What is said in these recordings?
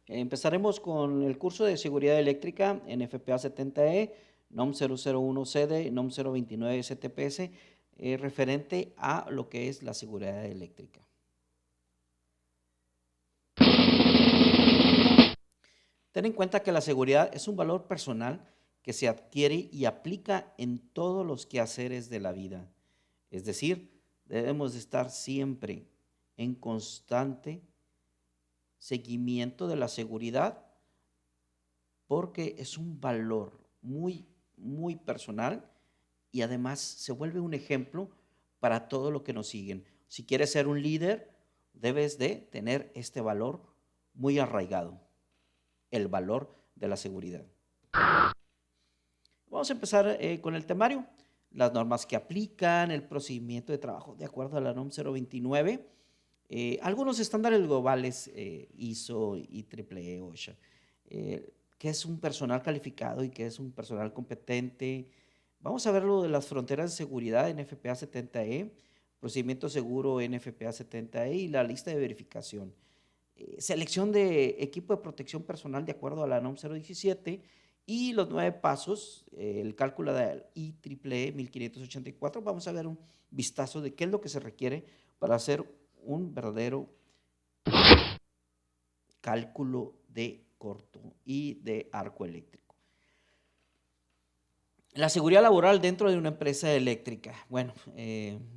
Empezaremos con el curso de seguridad eléctrica en FPA 70E, NOM 001CD, NOM 029 STPS, referente a lo que es la seguridad eléctrica. Ten en cuenta que la seguridad es un valor personal que se adquiere y aplica en todos los quehaceres de la vida. Es decir, debemos de estar siempre en constante seguimiento de la seguridad porque es un valor muy personal y además se vuelve un ejemplo para todo lo que nos siguen. Si quieres ser un líder, debes de tener este valor muy arraigado, el valor de la seguridad. Vamos a empezar con el temario, las normas que aplican, el procedimiento de trabajo de acuerdo a la NOM 029, algunos estándares globales ISO, IEEE, OSHA, que es un personal calificado y que es un personal competente. Vamos a ver lo de las fronteras de seguridad en FPA 70E, procedimiento seguro en FPA 70E y la lista de verificación. Selección de equipo de protección personal de acuerdo a la NOM 017 y los 9 pasos, el cálculo del IEEE 1584. Vamos a ver un vistazo de qué es lo que se requiere para hacer un verdadero cálculo de corto y de arco eléctrico. La seguridad laboral dentro de una empresa eléctrica. Bueno,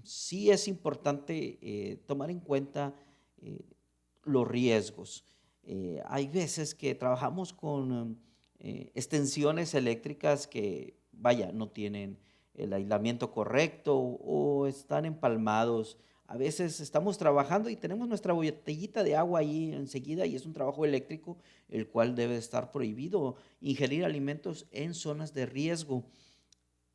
sí es importante tomar en cuenta los riesgos. Hay veces que trabajamos con extensiones eléctricas que, vaya, no tienen el aislamiento correcto o están empalmados. A veces estamos trabajando y tenemos nuestra botellita de agua ahí enseguida y es un trabajo eléctrico, el cual debe estar prohibido. Ingerir alimentos en zonas de riesgo.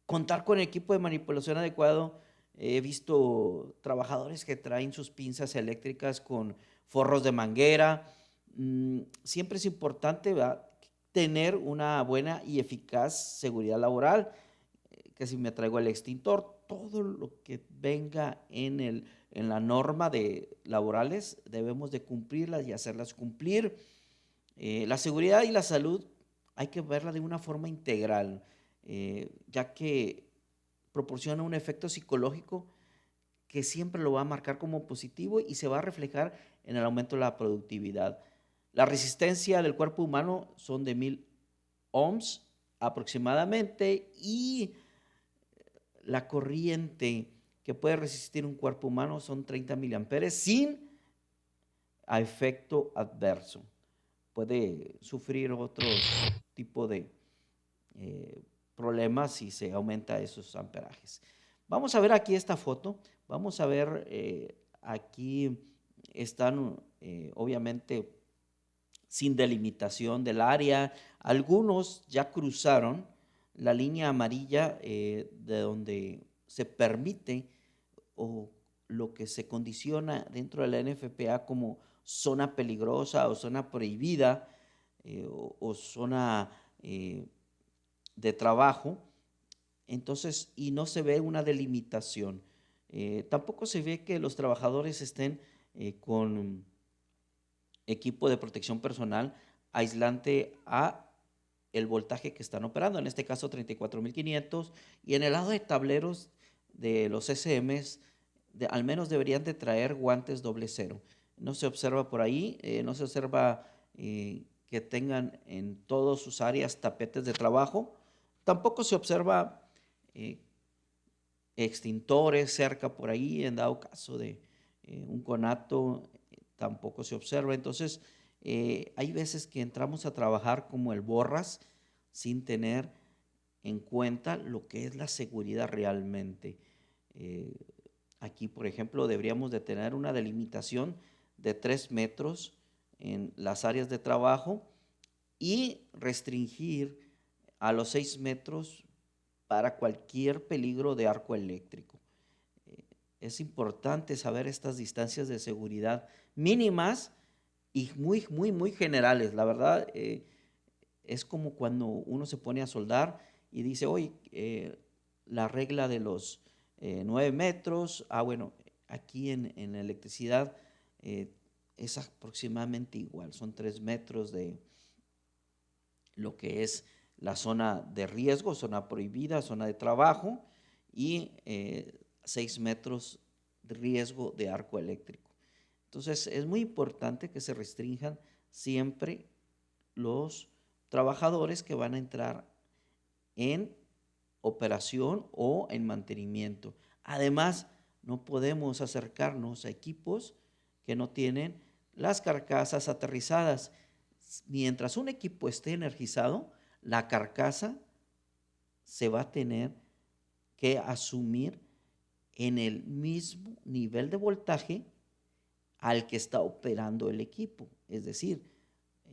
Contar con equipo de manipulación adecuado. He visto trabajadores que traen sus pinzas eléctricas con forros de manguera. Siempre es importante, ¿verdad?, tener una buena y eficaz seguridad laboral, que si me traigo el extintor, todo lo que venga en la norma de laborales debemos de cumplirlas y hacerlas cumplir. La seguridad y la salud hay que verla de una forma integral, ya que proporciona un efecto psicológico que siempre lo va a marcar como positivo y se va a reflejar en el aumento de la productividad. La resistencia del cuerpo humano son de 1000 ohms aproximadamente y la corriente que puede resistir un cuerpo humano son 30 miliamperes sin efecto adverso. Puede sufrir otros tipo de problemas si se aumenta esos amperajes. Vamos a ver aquí esta foto. Vamos a ver, aquí están obviamente sin delimitación del área. Algunos ya cruzaron la línea amarilla de donde se permite o lo que se condiciona dentro de la NFPA como zona peligrosa o zona prohibida o zona de trabajo. Entonces, y no se ve una delimitación. Tampoco se ve que los trabajadores estén con equipo de protección personal aislante a el voltaje que están operando, en este caso 34.500, y en el lado de tableros de los SMs, al menos deberían de traer guantes doble cero. No se observa por ahí, no se observa que tengan en todas sus áreas tapetes de trabajo, tampoco se observa eh, extintores cerca por ahí, en dado caso de un conato, tampoco se observa. Entonces, hay veces que entramos a trabajar como el borras sin tener en cuenta lo que es la seguridad realmente. Eh, Aquí, por ejemplo, deberíamos de tener una delimitación de 3 metros en las áreas de trabajo y restringir a los 6 metros para cualquier peligro de arco eléctrico. Es importante saber estas distancias de seguridad mínimas y muy generales. La verdad, es como cuando uno se pone a soldar y dice, oye, la regla de los 9 metros, bueno, aquí en la electricidad es aproximadamente igual, son 3 metros de lo que es la zona de riesgo, zona prohibida, zona de trabajo y 6 metros de riesgo de arco eléctrico. Entonces es muy importante que se restrinjan siempre los trabajadores que van a entrar en operación o en mantenimiento. Además, no podemos acercarnos a equipos que no tienen las carcasas aterrizadas. Mientras un equipo esté energizado, la carcasa se va a tener que asumir en el mismo nivel de voltaje al que está operando el equipo. Es decir,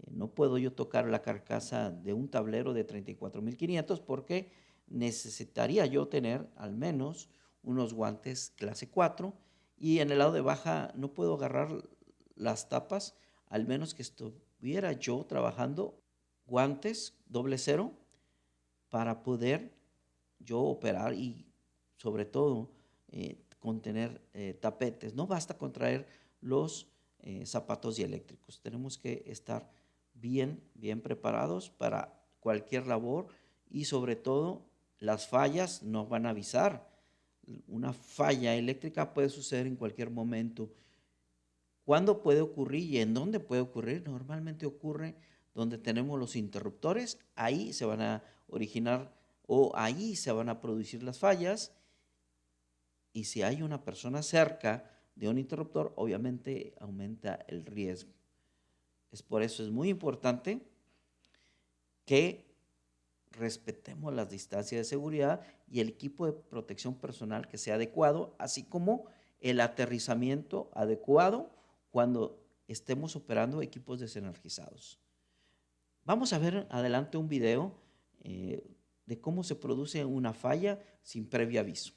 no puedo yo tocar la carcasa de un tablero de 34.500 porque necesitaría yo tener al menos unos guantes clase 4 y en el lado de baja no puedo agarrar las tapas al menos que estuviera yo trabajando guantes doble cero para poder yo operar y sobre todo contener tapetes. No basta con traer los zapatos dieléctricos. Tenemos que estar bien preparados para cualquier labor y sobre todo las fallas nos van a avisar. Una falla eléctrica puede suceder en cualquier momento. ¿Cuándo puede ocurrir y en dónde puede ocurrir? Normalmente ocurre donde tenemos los interruptores, ahí se van a originar o ahí se van a producir las fallas y si hay una persona cerca de un interruptor, obviamente aumenta el riesgo. Por eso es muy importante que respetemos las distancias de seguridad y el equipo de protección personal que sea adecuado, así como el aterrizamiento adecuado cuando estemos operando equipos desenergizados. Vamos a ver adelante un video de cómo se produce una falla sin previo aviso.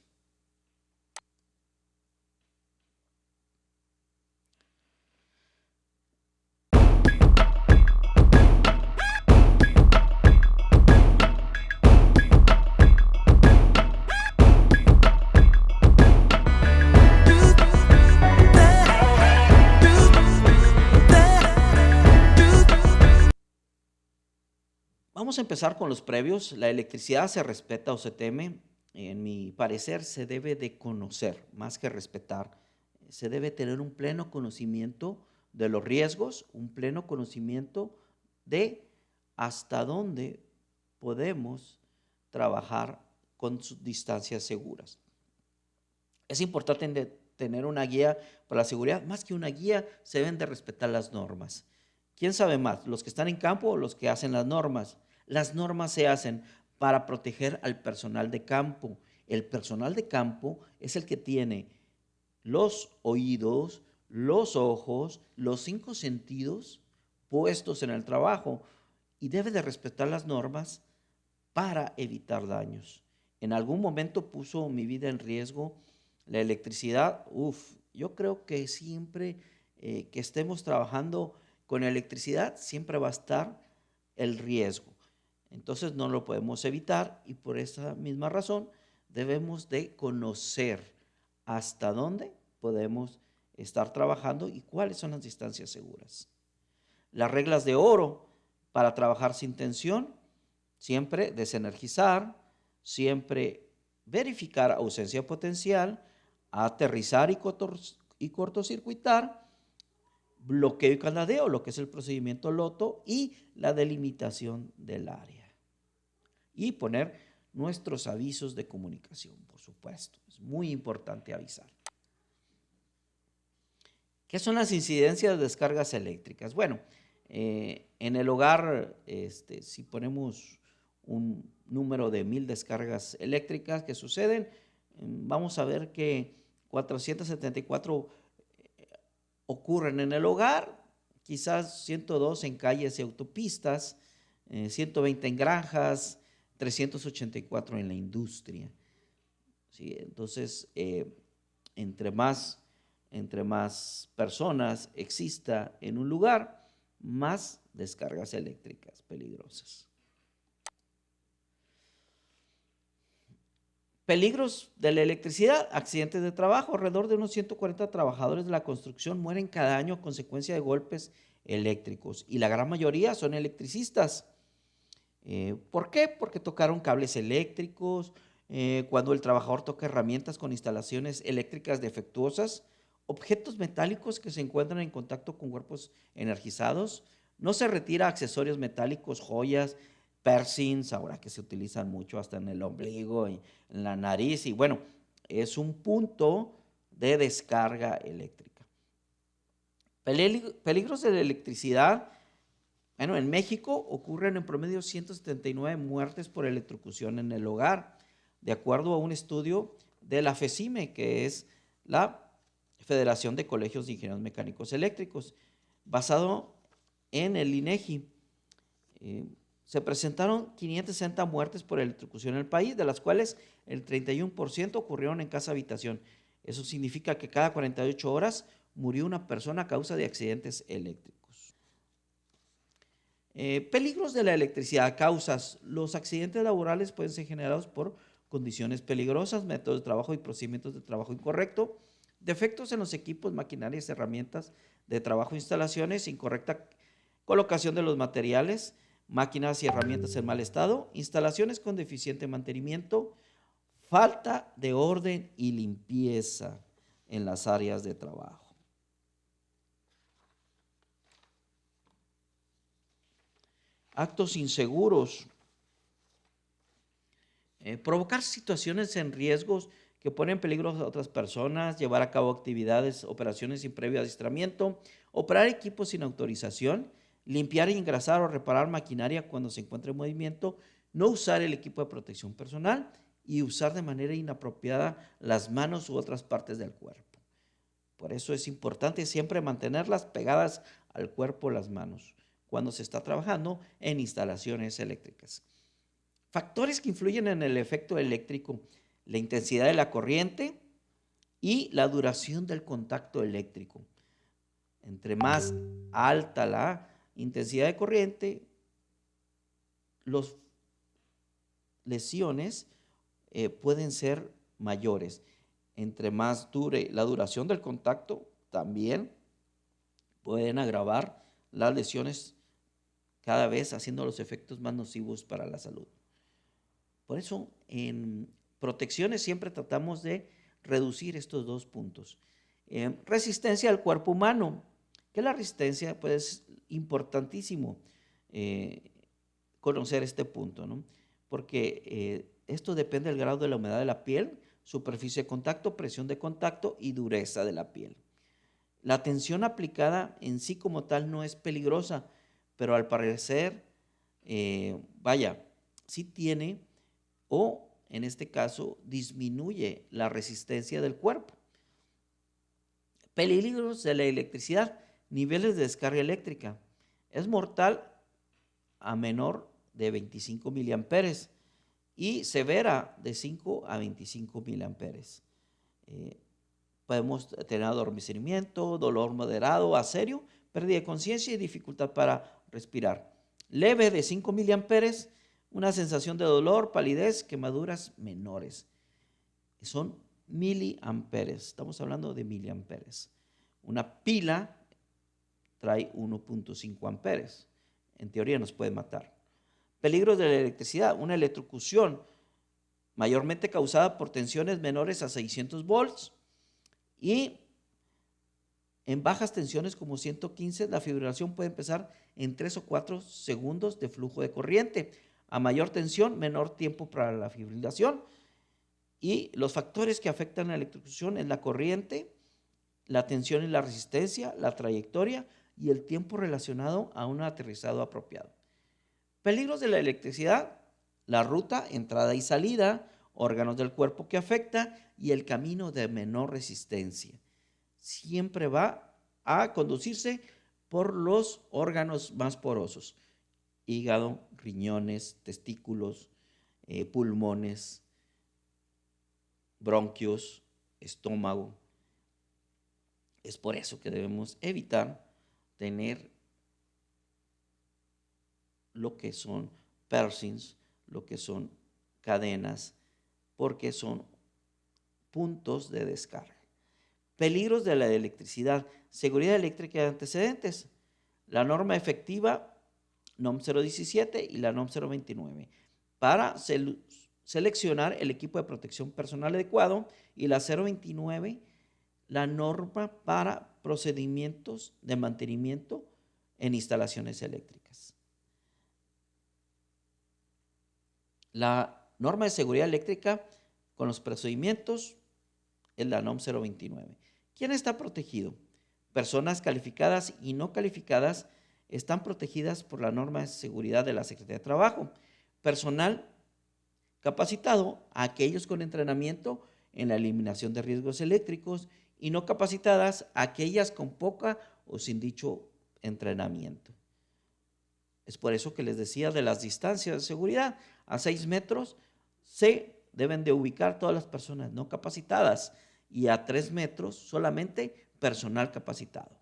Vamos a empezar con los previos. La electricidad se respeta o se teme. En mi parecer se debe de conocer más que respetar. Se debe tener un pleno conocimiento de los riesgos, un pleno conocimiento de hasta dónde podemos trabajar con sus distancias seguras. Es importante tener una guía para la seguridad. Más que una guía, se deben de respetar las normas. ¿Quién sabe más? ¿Los que están en campo o los que hacen las normas? Las normas se hacen para proteger al personal de campo. El personal de campo es el que tiene los oídos, los ojos, los 5 sentidos puestos en el trabajo y debe de respetar las normas para evitar daños. En algún momento puso mi vida en riesgo la electricidad. Yo creo que siempre que estemos trabajando con electricidad, siempre va a estar el riesgo. Entonces no lo podemos evitar y por esa misma razón debemos de conocer hasta dónde podemos estar trabajando y cuáles son las distancias seguras. Las reglas de oro para trabajar sin tensión: siempre desenergizar, siempre verificar ausencia potencial, aterrizar y cortocircuitar, bloqueo y candadeo, lo que es el procedimiento Loto, y la delimitación del área. Y poner nuestros avisos de comunicación, por supuesto. Es muy importante avisar. ¿Qué son las incidencias de descargas eléctricas? Bueno, en el hogar, si ponemos un número de 1000 descargas eléctricas que suceden, vamos a ver que 474 ocurren en el hogar, quizás 102 en calles y autopistas, 120 en granjas, 384 en la industria. ¿Sí? Entonces, entre más personas exista en un lugar, más descargas eléctricas peligrosas. Peligros de la electricidad, accidentes de trabajo. Alrededor de unos 140 trabajadores de la construcción mueren cada año a consecuencia de golpes eléctricos y la gran mayoría son electricistas. ¿Por qué? Porque tocaron cables eléctricos, cuando el trabajador toca herramientas con instalaciones eléctricas defectuosas, objetos metálicos que se encuentran en contacto con cuerpos energizados, no se retira accesorios metálicos, joyas, piercings, ahora que se utilizan mucho hasta en el ombligo y en la nariz, y bueno, es un punto de descarga eléctrica. Peligros de la electricidad. Bueno, en México ocurren en promedio 179 muertes por electrocución en el hogar, de acuerdo a un estudio de la FECIME, que es la Federación de Colegios de Ingenieros Mecánicos Eléctricos, basado en el INEGI. Se presentaron 560 muertes por electrocución en el país, de las cuales el 31% ocurrieron en casa-habitación. Eso significa que cada 48 horas murió una persona a causa de accidentes eléctricos. Peligros de la electricidad, causas. Los accidentes laborales pueden ser generados por condiciones peligrosas, métodos de trabajo y procedimientos de trabajo incorrecto, defectos en los equipos, maquinarias, herramientas de trabajo, instalaciones, incorrecta colocación de los materiales, máquinas y herramientas en mal estado, instalaciones con deficiente mantenimiento, falta de orden y limpieza en las áreas de trabajo. Actos inseguros, provocar situaciones en riesgos que ponen en peligro a otras personas, llevar a cabo actividades, operaciones sin previo adiestramiento, operar equipos sin autorización, limpiar, engrasar o reparar maquinaria cuando se encuentre en movimiento, no usar el equipo de protección personal y usar de manera inapropiada las manos u otras partes del cuerpo. Por eso es importante siempre mantenerlas pegadas al cuerpo las manos cuando se está trabajando en instalaciones eléctricas. Factores que influyen en el efecto eléctrico: la intensidad de la corriente y la duración del contacto eléctrico. Entre más alta la intensidad de corriente, las lesiones pueden ser mayores. Entre más dure la duración del contacto, también pueden agravar las lesiones, cada vez haciendo los efectos más nocivos para la salud. Por eso, en protecciones siempre tratamos de reducir estos dos puntos. Resistencia al cuerpo humano, que la resistencia pues es importantísimo conocer este punto, ¿no? Porque esto depende del grado de la humedad de la piel, superficie de contacto, presión de contacto y dureza de la piel. La tensión aplicada en sí como tal no es peligrosa, pero al parecer, sí tiene, o en este caso disminuye la resistencia del cuerpo. Peligros de la electricidad, niveles de descarga eléctrica. Es mortal a menor de 25 miliamperes y severa de 5 a 25 miliamperes. Podemos tener adormecimiento, dolor moderado a serio, pérdida de conciencia y dificultad para respirar. Leve de 5 miliamperes, una sensación de dolor, palidez, quemaduras menores. Son miliamperes, estamos hablando de miliamperes. Una pila trae 1.5 amperes. En teoría nos puede matar. Peligros de la electricidad, una electrocución mayormente causada por tensiones menores a 600 volts y en bajas tensiones como 115, la fibrilación puede empezar en 3 o 4 segundos de flujo de corriente. A mayor tensión, menor tiempo para la fibrilación. Y los factores que afectan a la electrocución es la corriente, la tensión y la resistencia, la trayectoria y el tiempo relacionado a un aterrizado apropiado. Peligros de la electricidad: la ruta, entrada y salida, órganos del cuerpo que afecta y el camino de menor resistencia. Siempre va a conducirse por los órganos más porosos: hígado, riñones, testículos, pulmones, bronquios, estómago. Es por eso que debemos evitar tener lo que son piercings, lo que son cadenas, porque son puntos de descarga. Peligros de la electricidad, seguridad eléctrica y antecedentes. La norma efectiva NOM 017 y la NOM 029 para seleccionar el equipo de protección personal adecuado, y la 029, la norma para procedimientos de mantenimiento en instalaciones eléctricas. La norma de seguridad eléctrica con los procedimientos es la NOM 029. ¿Quién está protegido? Personas calificadas y no calificadas están protegidas por la norma de seguridad de la Secretaría de Trabajo. Personal capacitado, aquellos con entrenamiento en la eliminación de riesgos eléctricos, y no capacitadas, aquellas con poca o sin dicho entrenamiento. Es por eso que les decía de las distancias de seguridad. A 6 metros se deben de ubicar todas las personas no capacitadas, y a 3 metros solamente personal capacitado.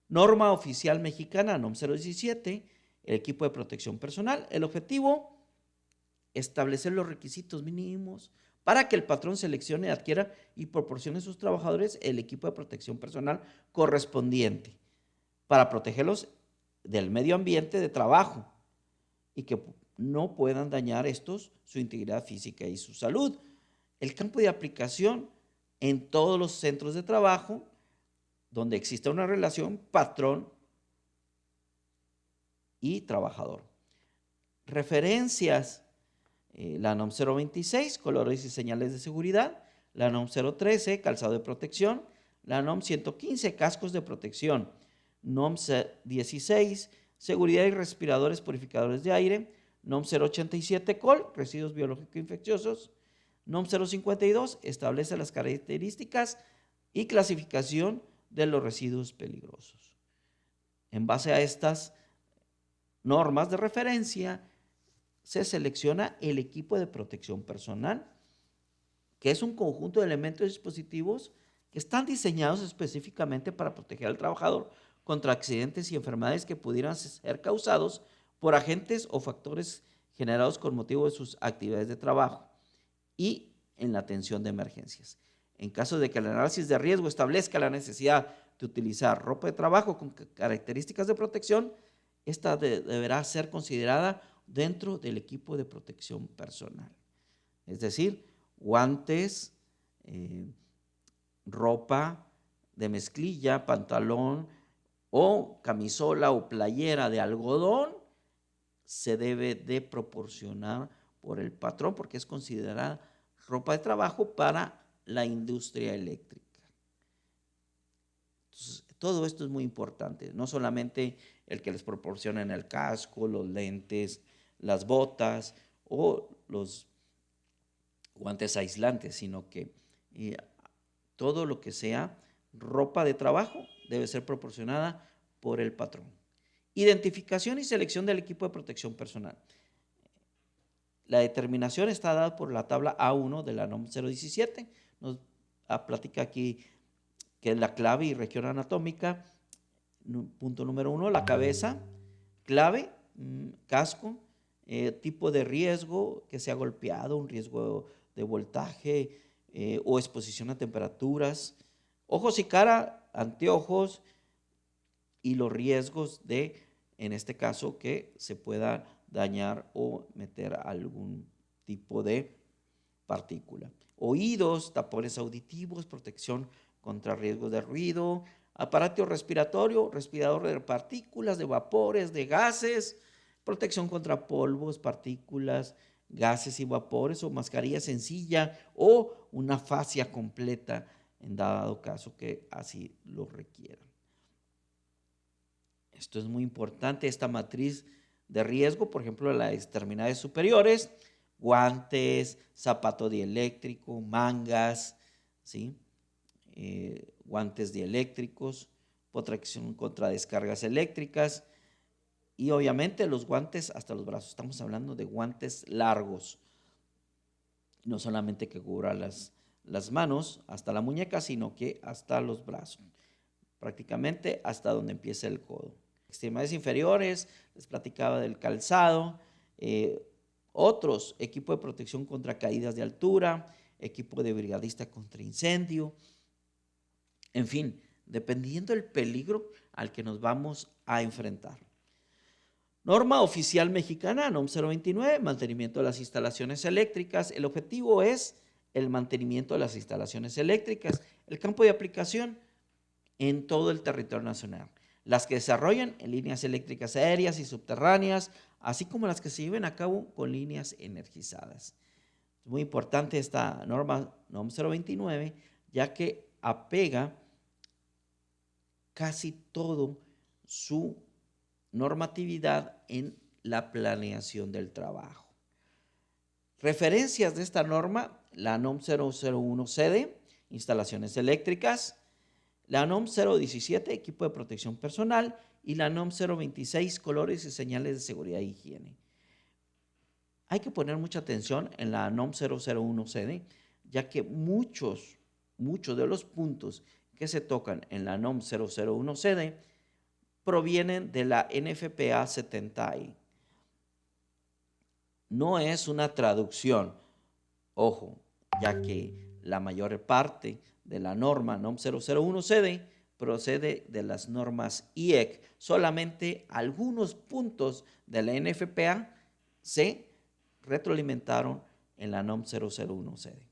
Norma oficial mexicana, NOM 017, el equipo de protección personal. El objetivo, establecer los requisitos mínimos para que el patrón seleccione, adquiera y proporcione a sus trabajadores el equipo de protección personal correspondiente para protegerlos del medio ambiente de trabajo y que no puedan dañar estos su integridad física y su salud. El campo de aplicación en todos los centros de trabajo donde exista una relación patrón y trabajador. Referencias, la NOM 026, colores y señales de seguridad, la NOM 013, calzado de protección, la NOM 115, cascos de protección, NOM 16, seguridad y respiradores purificadores de aire, NOM 087, COL, residuos biológicos infecciosos, NOM 052, establece las características y clasificación de los residuos peligrosos. En base a estas normas de referencia, se selecciona el equipo de protección personal, que es un conjunto de elementos y dispositivos que están diseñados específicamente para proteger al trabajador contra accidentes y enfermedades que pudieran ser causados por agentes o factores generados con motivo de sus actividades de trabajo y en la atención de emergencias. En caso de que el análisis de riesgo establezca la necesidad de utilizar ropa de trabajo con características de protección, esta deberá ser considerada dentro del equipo de protección personal. Es decir, guantes, ropa de mezclilla, pantalón o camisola o playera de algodón se debe de proporcionar por el patrón porque es considerada ropa de trabajo para la industria eléctrica. Entonces, todo esto es muy importante, no solamente el que les proporcionen el casco, los lentes, las botas o los guantes aislantes, sino que todo lo que sea ropa de trabajo debe ser proporcionada por el patrón. Identificación y selección del equipo de protección personal. La determinación está dada por la tabla A1 de la NOM 017. Nos platica aquí que es la clave y región anatómica. Punto número 1, la cabeza, clave, casco, tipo de riesgo, que sea golpeado, un riesgo de voltaje o exposición a temperaturas, ojos y cara, anteojos y los riesgos de, en este caso, que se pueda dañar o meter algún tipo de partícula. Oídos, tapones auditivos, protección contra riesgos de ruido, aparato respiratorio, respirador de partículas, de vapores, de gases, protección contra polvos, partículas, gases y vapores, o mascarilla sencilla o una fascia completa en dado caso que así lo requieran. Esto es muy importante, esta matriz de riesgo, por ejemplo, las extremidades superiores, guantes, zapato dieléctrico, mangas, ¿sí? Guantes dieléctricos, protección contra descargas eléctricas y obviamente los guantes hasta los brazos. Estamos hablando de guantes largos, no solamente que cubra las manos hasta la muñeca, sino que hasta los brazos, prácticamente hasta donde empieza el codo. Extremidades inferiores, les platicaba del calzado, Otros, equipo de protección contra caídas de altura, equipo de brigadista contra incendio, en fin, dependiendo del peligro al que nos vamos a enfrentar. Norma oficial mexicana, NOM 029, mantenimiento de las instalaciones eléctricas. El objetivo es el mantenimiento de las instalaciones eléctricas. El campo de aplicación en todo el territorio nacional. Las que desarrollan en líneas eléctricas aéreas y subterráneas, así como las que se lleven a cabo con líneas energizadas. Es muy importante esta norma NOM 029, ya que apega casi todo su normatividad en la planeación del trabajo. Referencias de esta norma, la NOM 001CD, instalaciones eléctricas, la NOM 017, equipo de protección personal, y la NOM 026, colores y señales de seguridad e higiene. Hay que poner mucha atención en la NOM 001CD, ya que muchos de los puntos que se tocan en la NOM 001CD provienen de la NFPA 70E. No es una traducción, ojo, ya que la mayor parte de la norma NOM 001CD procede de las normas IEC. Solamente algunos puntos de la NFPA se retroalimentaron en la NOM 001CD.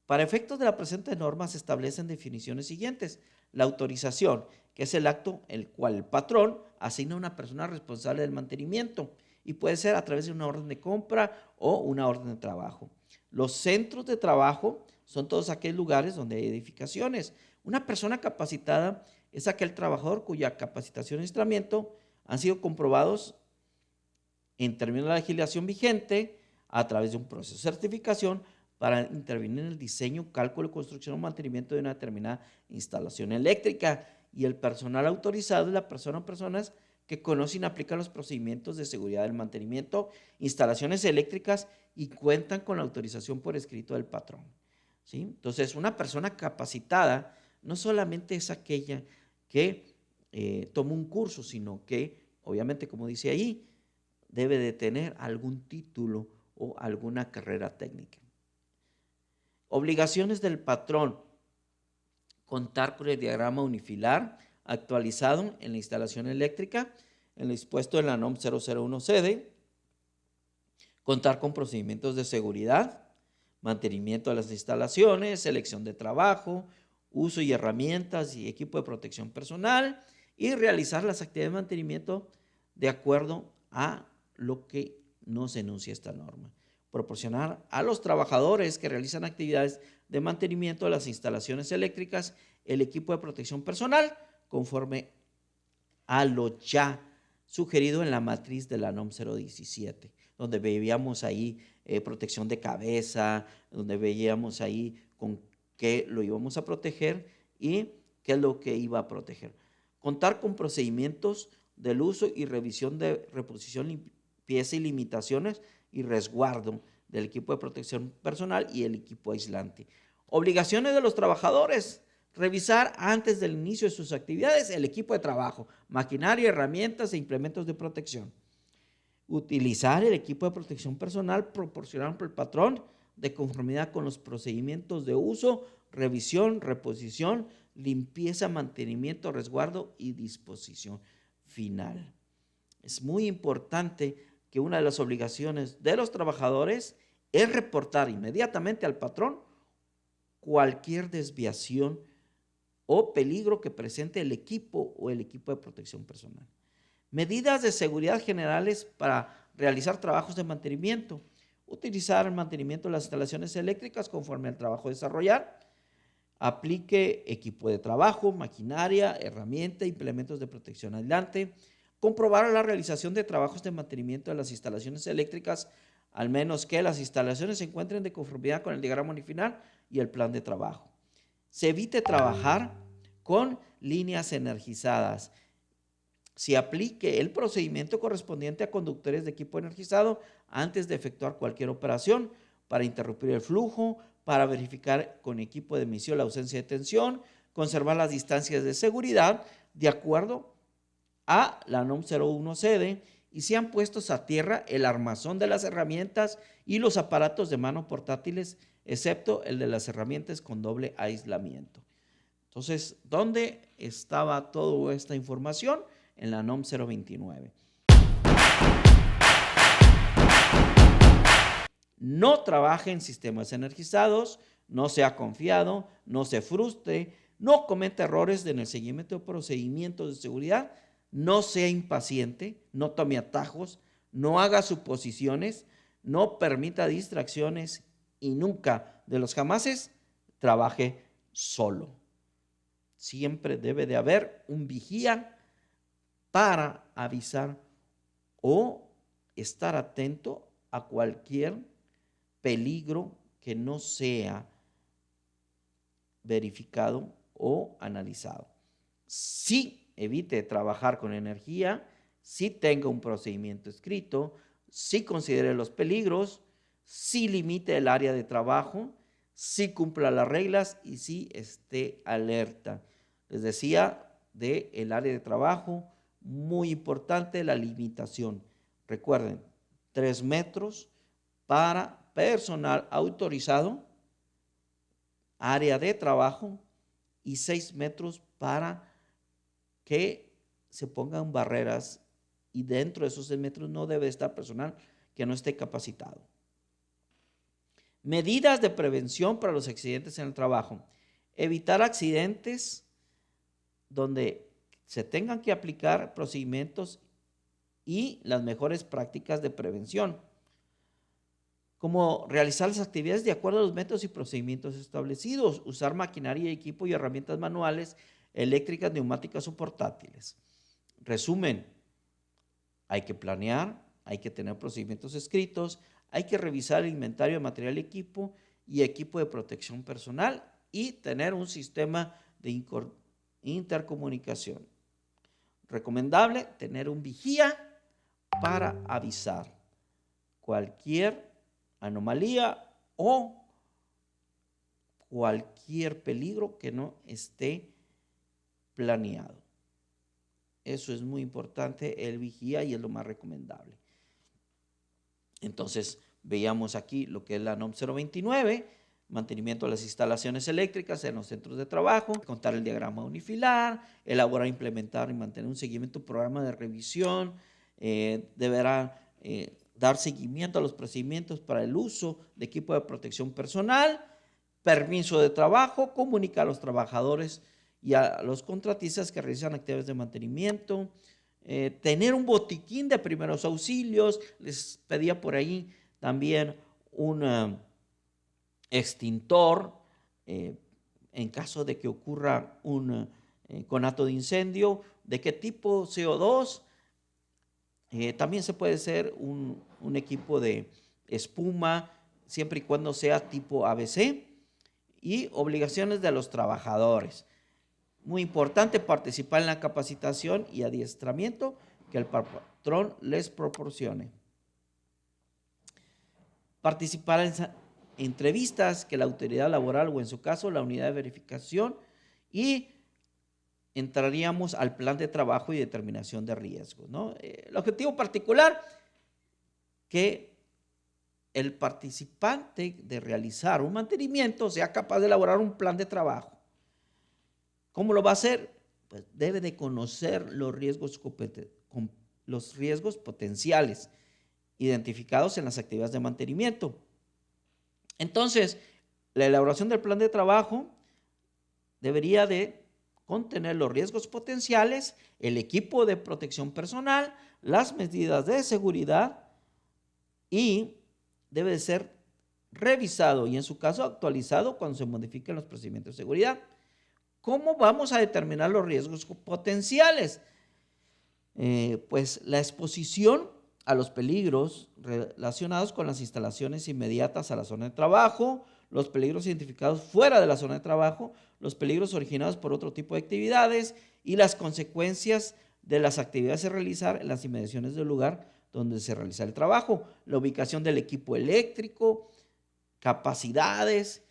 Para efectos de la presente norma se establecen definiciones siguientes. La autorización, que es el acto en el cual el patrón asigna a una persona responsable del mantenimiento y puede ser a través de una orden de compra o una orden de trabajo. Los centros de trabajo son todos aquellos lugares donde hay edificaciones. Una persona capacitada es aquel trabajador cuya capacitación y adiestramiento han sido comprobados en términos de la legislación vigente a través de un proceso de certificación para intervenir en el diseño, cálculo, construcción o mantenimiento de una determinada instalación eléctrica. Y el personal autorizado es la persona o personas que conocen y aplican los procedimientos de seguridad del mantenimiento, instalaciones eléctricas y cuentan con la autorización por escrito del patrón. ¿Sí? Entonces, una persona capacitada no solamente es aquella que toma un curso, sino que, obviamente, como dice ahí, debe de tener algún título o alguna carrera técnica. Obligaciones del patrón: contar con el diagrama unifilar actualizado en la instalación eléctrica, en lo dispuesto en la NOM 001CD, contar con procedimientos de seguridad, mantenimiento de las instalaciones, selección de trabajo, uso y herramientas y equipo de protección personal, y realizar las actividades de mantenimiento de acuerdo a lo que nos enuncia esta norma. Proporcionar a los trabajadores que realizan actividades de mantenimiento de las instalaciones eléctricas el equipo de protección personal conforme a lo ya sugerido en la matriz de la NOM 017, donde veíamos ahí protección de cabeza, donde veíamos ahí con qué lo íbamos a proteger y qué es lo que iba a proteger. Contar con procedimientos del uso y revisión de reposición, limpieza y limitaciones y resguardo del equipo de protección personal y el equipo aislante. Obligaciones de los trabajadores: revisar antes del inicio de sus actividades el equipo de trabajo, maquinaria, herramientas e implementos de protección. Utilizar el equipo de protección personal proporcionado por el patrón de conformidad con los procedimientos de uso, revisión, reposición, limpieza, mantenimiento, resguardo y disposición final. Es muy importante que una de las obligaciones de los trabajadores es reportar inmediatamente al patrón cualquier desviación o peligro que presente el equipo o el equipo de protección personal. Medidas de seguridad generales para realizar trabajos de mantenimiento: utilizar el mantenimiento de las instalaciones eléctricas conforme al trabajo a desarrollar, aplique equipo de trabajo, maquinaria, herramienta, implementos de protección aislante, comprobar la realización de trabajos de mantenimiento de las instalaciones eléctricas, al menos que las instalaciones se encuentren de conformidad con el diagrama unifilar y el plan de trabajo. Se evite trabajar con líneas energizadas. Se aplique el procedimiento correspondiente a conductores de equipo energizado antes de efectuar cualquier operación para interrumpir el flujo, para verificar con equipo de emisión la ausencia de tensión, conservar las distancias de seguridad de acuerdo a la NOM 01CD y sean puestos a tierra el armazón de las herramientas y los aparatos de mano portátiles, excepto el de las herramientas con doble aislamiento. Entonces, ¿dónde estaba toda esta información? En la NOM 029. No trabaje en sistemas energizados, no sea confiado, no se frustre, no cometa errores en el seguimiento de procedimientos de seguridad, no sea impaciente, no tome atajos, no haga suposiciones, no permita distracciones y nunca, de los jamases, trabaje solo. Siempre debe de haber un vigía para avisar o estar atento a cualquier peligro que no sea verificado o analizado. Sí, evite trabajar con energía, sí tenga un procedimiento escrito, sí considere los peligros, sí limite el área de trabajo, sí cumpla las reglas y sí esté alerta. Les decía del área de trabajo, muy importante la limitación. Recuerden, 3 metros para personal autorizado, área de trabajo, y 6 metros para que se pongan barreras, y dentro de esos 6 metros no debe estar personal que no esté capacitado. Medidas de prevención para los accidentes en el trabajo. Evitar accidentes donde se tengan que aplicar procedimientos y las mejores prácticas de prevención, como realizar las actividades de acuerdo a los métodos y procedimientos establecidos, usar maquinaria, equipo y herramientas manuales, eléctricas, neumáticas o portátiles. Resumen, hay que planear, hay que tener procedimientos escritos, hay que revisar el inventario de material y equipo de protección personal y tener un sistema de intercomunicación. Recomendable tener un vigía para avisar cualquier anomalía o cualquier peligro que no esté planeado. Eso es muy importante, el vigía, y es lo más recomendable. Entonces, veíamos aquí lo que es la NOM 029, mantenimiento de las instalaciones eléctricas en los centros de trabajo, contar el diagrama unifilar, elaborar, implementar y mantener un seguimiento, programa de revisión, deberá dar seguimiento a los procedimientos para el uso de equipo de protección personal, permiso de trabajo, comunicar a los trabajadores y a los contratistas que realizan actividades de mantenimiento, tener un botiquín de primeros auxilios. Les pedía por ahí también un extintor en caso de que ocurra un conato de incendio. ¿De qué tipo? CO2. También se puede hacer un equipo de espuma, siempre y cuando sea tipo ABC. Y obligaciones de los trabajadores. Muy importante participar en la capacitación y adiestramiento que el patrón les proporcione. Participar en entrevistas que la autoridad laboral o en su caso la unidad de verificación, y entraríamos al plan de trabajo y determinación de riesgos, ¿no? El objetivo particular, que el participante de realizar un mantenimiento sea capaz de elaborar un plan de trabajo. ¿Cómo lo va a hacer? Pues debe de conocer los riesgos potenciales identificados en las actividades de mantenimiento. Entonces, la elaboración del plan de trabajo debería de contener los riesgos potenciales, el equipo de protección personal, las medidas de seguridad, y debe de ser revisado y en su caso actualizado cuando se modifiquen los procedimientos de seguridad. ¿Cómo vamos a determinar los riesgos potenciales? Pues la exposición a los peligros relacionados con las instalaciones inmediatas a la zona de trabajo, los peligros identificados fuera de la zona de trabajo, los peligros originados por otro tipo de actividades y las consecuencias de las actividades a realizar en las inmediaciones del lugar donde se realiza el trabajo, la ubicación del equipo eléctrico, capacidades,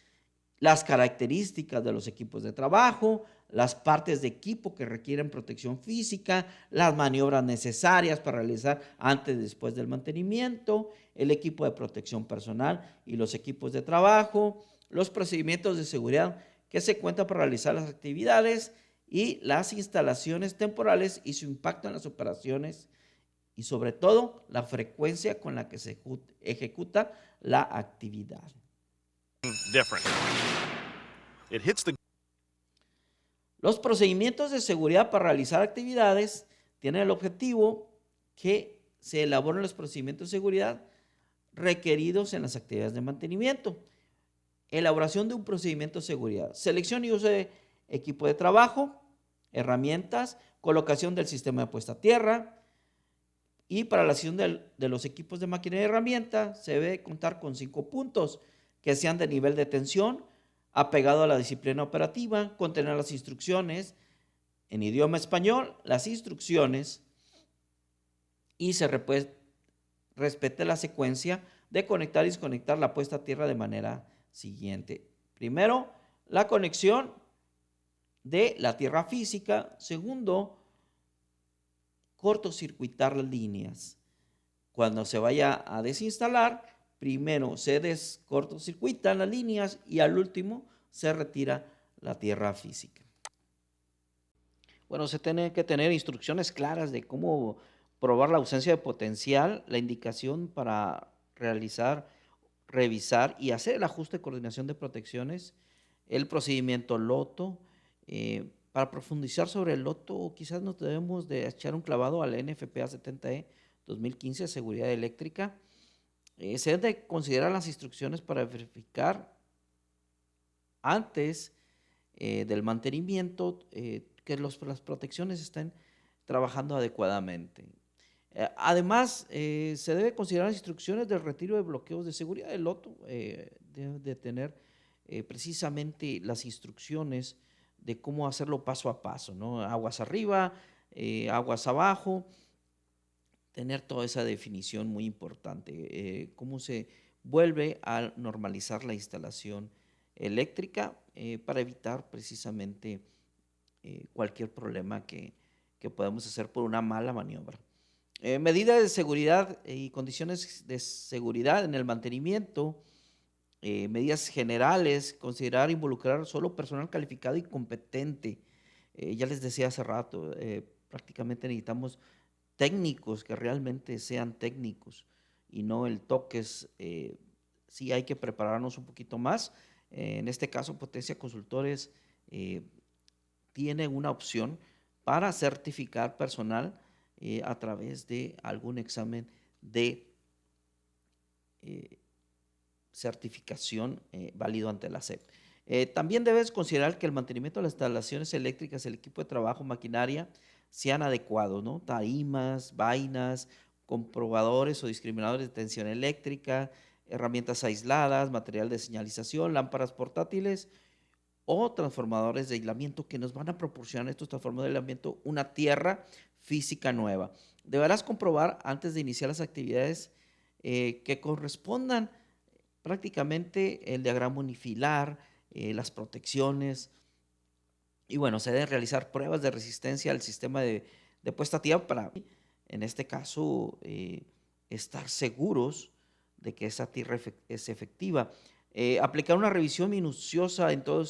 las características de los equipos de trabajo, las partes de equipo que requieren protección física, las maniobras necesarias para realizar antes y después del mantenimiento, el equipo de protección personal y los equipos de trabajo, los procedimientos de seguridad que se cuentan para realizar las actividades y las instalaciones temporales y su impacto en las operaciones y sobre todo la frecuencia con la que se ejecuta la actividad. Different. It hits the Los procedimientos de seguridad para realizar actividades tienen el objetivo que se elaboren los procedimientos de seguridad requeridos en las actividades de mantenimiento. Elaboración de un procedimiento de seguridad. Selección y uso de equipo de trabajo, herramientas, colocación del sistema de puesta a tierra, y para la sesión de los equipos de máquina y herramienta se debe contar con 5 puntos que sean de nivel de tensión, apegado a la disciplina operativa, contener las instrucciones en idioma español, las instrucciones y respete la secuencia de conectar y desconectar la puesta a tierra de manera siguiente. Primero, la conexión de la tierra física. Segundo, cortocircuitar las líneas. Cuando se vaya a desinstalar, primero se cortocircuitan las líneas y al último se retira la tierra física. Bueno, se tiene que tener instrucciones claras de cómo probar la ausencia de potencial, la indicación para revisar y hacer el ajuste de coordinación de protecciones, el procedimiento LOTO. Para profundizar sobre el LOTO, quizás nos debemos de echar un clavado al NFPA 70E 2015 de seguridad eléctrica. Se deben de considerar las instrucciones para verificar antes del mantenimiento que las protecciones estén trabajando adecuadamente. Además, se debe considerar las instrucciones del retiro de bloqueos de seguridad. El LOTO debe de tener precisamente las instrucciones de cómo hacerlo paso a paso, ¿no? Aguas arriba, aguas abajo, tener toda esa definición muy importante, cómo se vuelve a normalizar la instalación eléctrica para evitar precisamente cualquier problema que podemos hacer por una mala maniobra. Medidas de seguridad y condiciones de seguridad en el mantenimiento. Medidas generales, considerar involucrar solo personal calificado y competente. Ya les decía hace rato, prácticamente necesitamos técnicos que realmente sean técnicos y no el toques. Sí hay que prepararnos un poquito más. En este caso, Potencia Consultores tiene una opción para certificar personal a través de algún examen de certificación válido ante la SEP. También debes considerar que el mantenimiento de las instalaciones eléctricas, el equipo de trabajo, maquinaria, sean adecuados, ¿no? Tarimas, vainas, comprobadores o discriminadores de tensión eléctrica, herramientas aisladas, material de señalización, lámparas portátiles o transformadores de aislamiento que nos van a proporcionar estos transformadores de aislamiento una tierra física nueva. Deberás comprobar antes de iniciar las actividades que correspondan prácticamente el diagrama unifilar, las protecciones, y bueno, se deben realizar pruebas de resistencia al sistema de puesta a tierra para, en este caso, estar seguros de que esa tierra es efectiva. Aplicar una revisión minuciosa en todo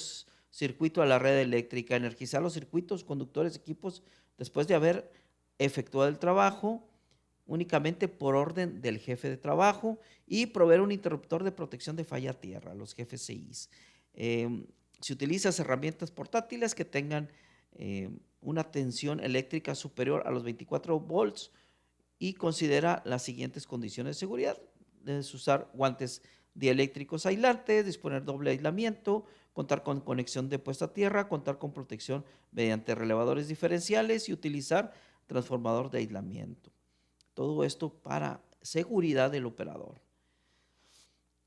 circuito a la red eléctrica, energizar los circuitos, conductores, equipos, después de haber efectuado el trabajo, únicamente por orden del jefe de trabajo, y proveer un interruptor de protección de falla a tierra, los GFCIs. Si utilizas herramientas portátiles que tengan una tensión eléctrica superior a los 24 volts y considera las siguientes condiciones de seguridad. Debes usar guantes dieléctricos aislantes, disponer doble aislamiento, contar con conexión de puesta a tierra, contar con protección mediante relevadores diferenciales y utilizar transformador de aislamiento. Todo esto para seguridad del operador.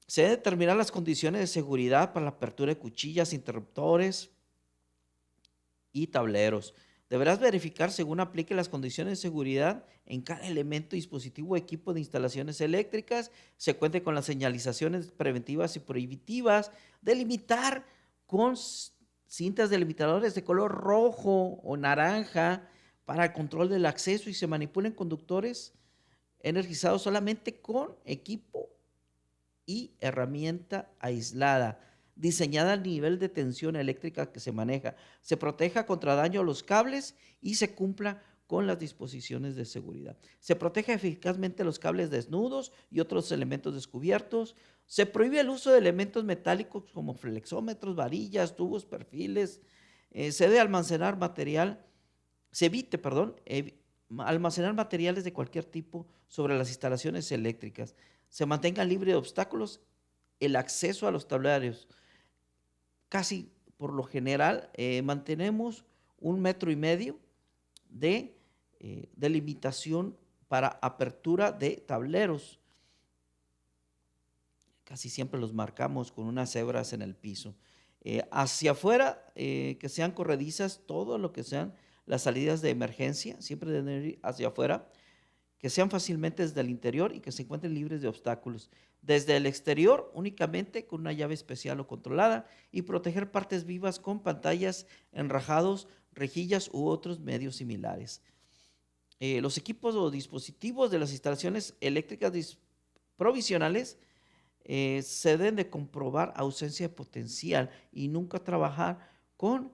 Se deben determinar las condiciones de seguridad para la apertura de cuchillas, interruptores y tableros. Deberás verificar según aplique las condiciones de seguridad en cada elemento, dispositivo o equipo de instalaciones eléctricas, se cuente con las señalizaciones preventivas y prohibitivas, delimitar con cintas delimitadores de color rojo o naranja para el control del acceso y se manipulan conductores energizados solamente con equipo y herramienta aislada, diseñada al nivel de tensión eléctrica que se maneja, se proteja contra daño a los cables y se cumpla con las disposiciones de seguridad. Se protege eficazmente los cables desnudos y otros elementos descubiertos. Se prohíbe el uso de elementos metálicos como flexómetros, varillas, tubos, perfiles. Se debe almacenar material, se evite, perdón, almacenar materiales de cualquier tipo sobre las instalaciones eléctricas. Se mantenga libre de obstáculos el acceso a los tableros. Casi por lo general mantenemos 1,5 metros de delimitación para apertura de tableros. Casi siempre los marcamos con unas hebras en el piso. Hacia afuera, que sean corredizas, todo lo que sean las salidas de emergencia, siempre deben ir hacia afuera, que sean fácilmente desde el interior y que se encuentren libres de obstáculos. Desde el exterior, únicamente con una llave especial o controlada y proteger partes vivas con pantallas, enrajados, rejillas u otros medios similares. Los equipos o dispositivos de las instalaciones eléctricas provisionales se deben de comprobar ausencia de potencial y nunca trabajar con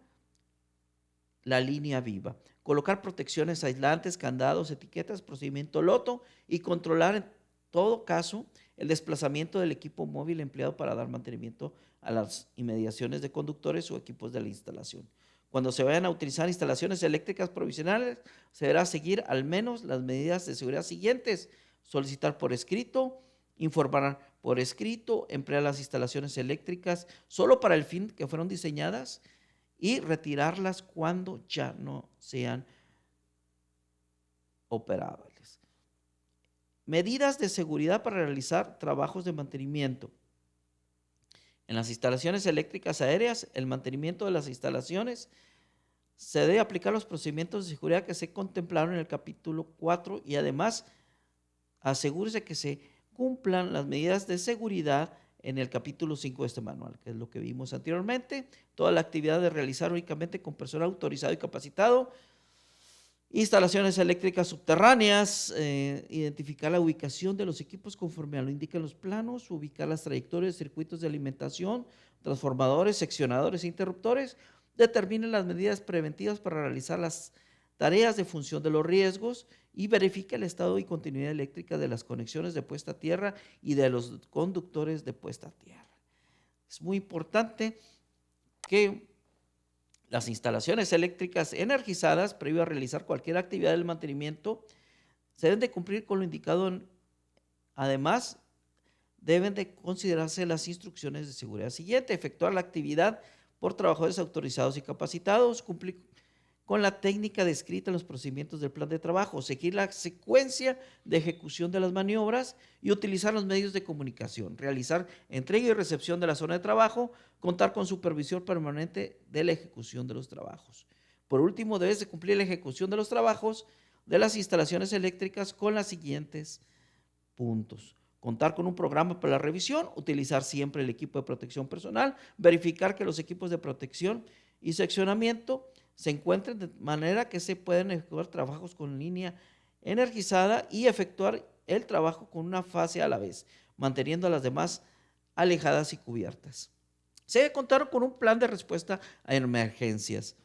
la línea viva. Colocar protecciones aislantes, candados, etiquetas, procedimiento loto y controlar en todo caso el desplazamiento del equipo móvil empleado para dar mantenimiento a las inmediaciones de conductores o equipos de la instalación. Cuando se vayan a utilizar instalaciones eléctricas provisionales, se deberá seguir al menos las medidas de seguridad siguientes: solicitar por escrito, informar por escrito, emplear las instalaciones eléctricas solo para el fin que fueron diseñadas y retirarlas cuando ya no sean operables. Medidas de seguridad para realizar trabajos de mantenimiento. En las instalaciones eléctricas aéreas, el mantenimiento de las instalaciones se debe aplicar los procedimientos de seguridad que se contemplaron en el capítulo 4 y además asegúrese que se cumplan las medidas de seguridad en el capítulo 5 de este manual, que es lo que vimos anteriormente. Toda la actividad de realizar únicamente con personal autorizado y capacitado. Instalaciones eléctricas subterráneas, identificar la ubicación de los equipos conforme a lo indican los planos, ubicar las trayectorias de circuitos de alimentación, transformadores, seccionadores e interruptores, determinen las medidas preventivas para realizar las tareas de función de los riesgos y verifique el estado y continuidad eléctrica de las conexiones de puesta a tierra y de los conductores de puesta a tierra. Es muy importante que las instalaciones eléctricas energizadas, previo a realizar cualquier actividad del mantenimiento, se deben de cumplir con lo indicado. Además, deben de considerarse las instrucciones de seguridad siguiente: efectuar la actividad por trabajadores autorizados y capacitados, cumplir con la técnica descrita en los procedimientos del plan de trabajo, seguir la secuencia de ejecución de las maniobras y utilizar los medios de comunicación, realizar entrega y recepción de la zona de trabajo, contar con supervisión permanente de la ejecución de los trabajos. Por último, debes de cumplir la ejecución de los trabajos de las instalaciones eléctricas con los siguientes puntos: contar con un programa para la revisión, utilizar siempre el equipo de protección personal, verificar que los equipos de protección y seccionamiento se encuentren de manera que se pueden ejecutar trabajos con línea energizada y efectuar el trabajo con una fase a la vez, manteniendo a las demás alejadas y cubiertas. Se debe contar con un plan de respuesta a emergencias.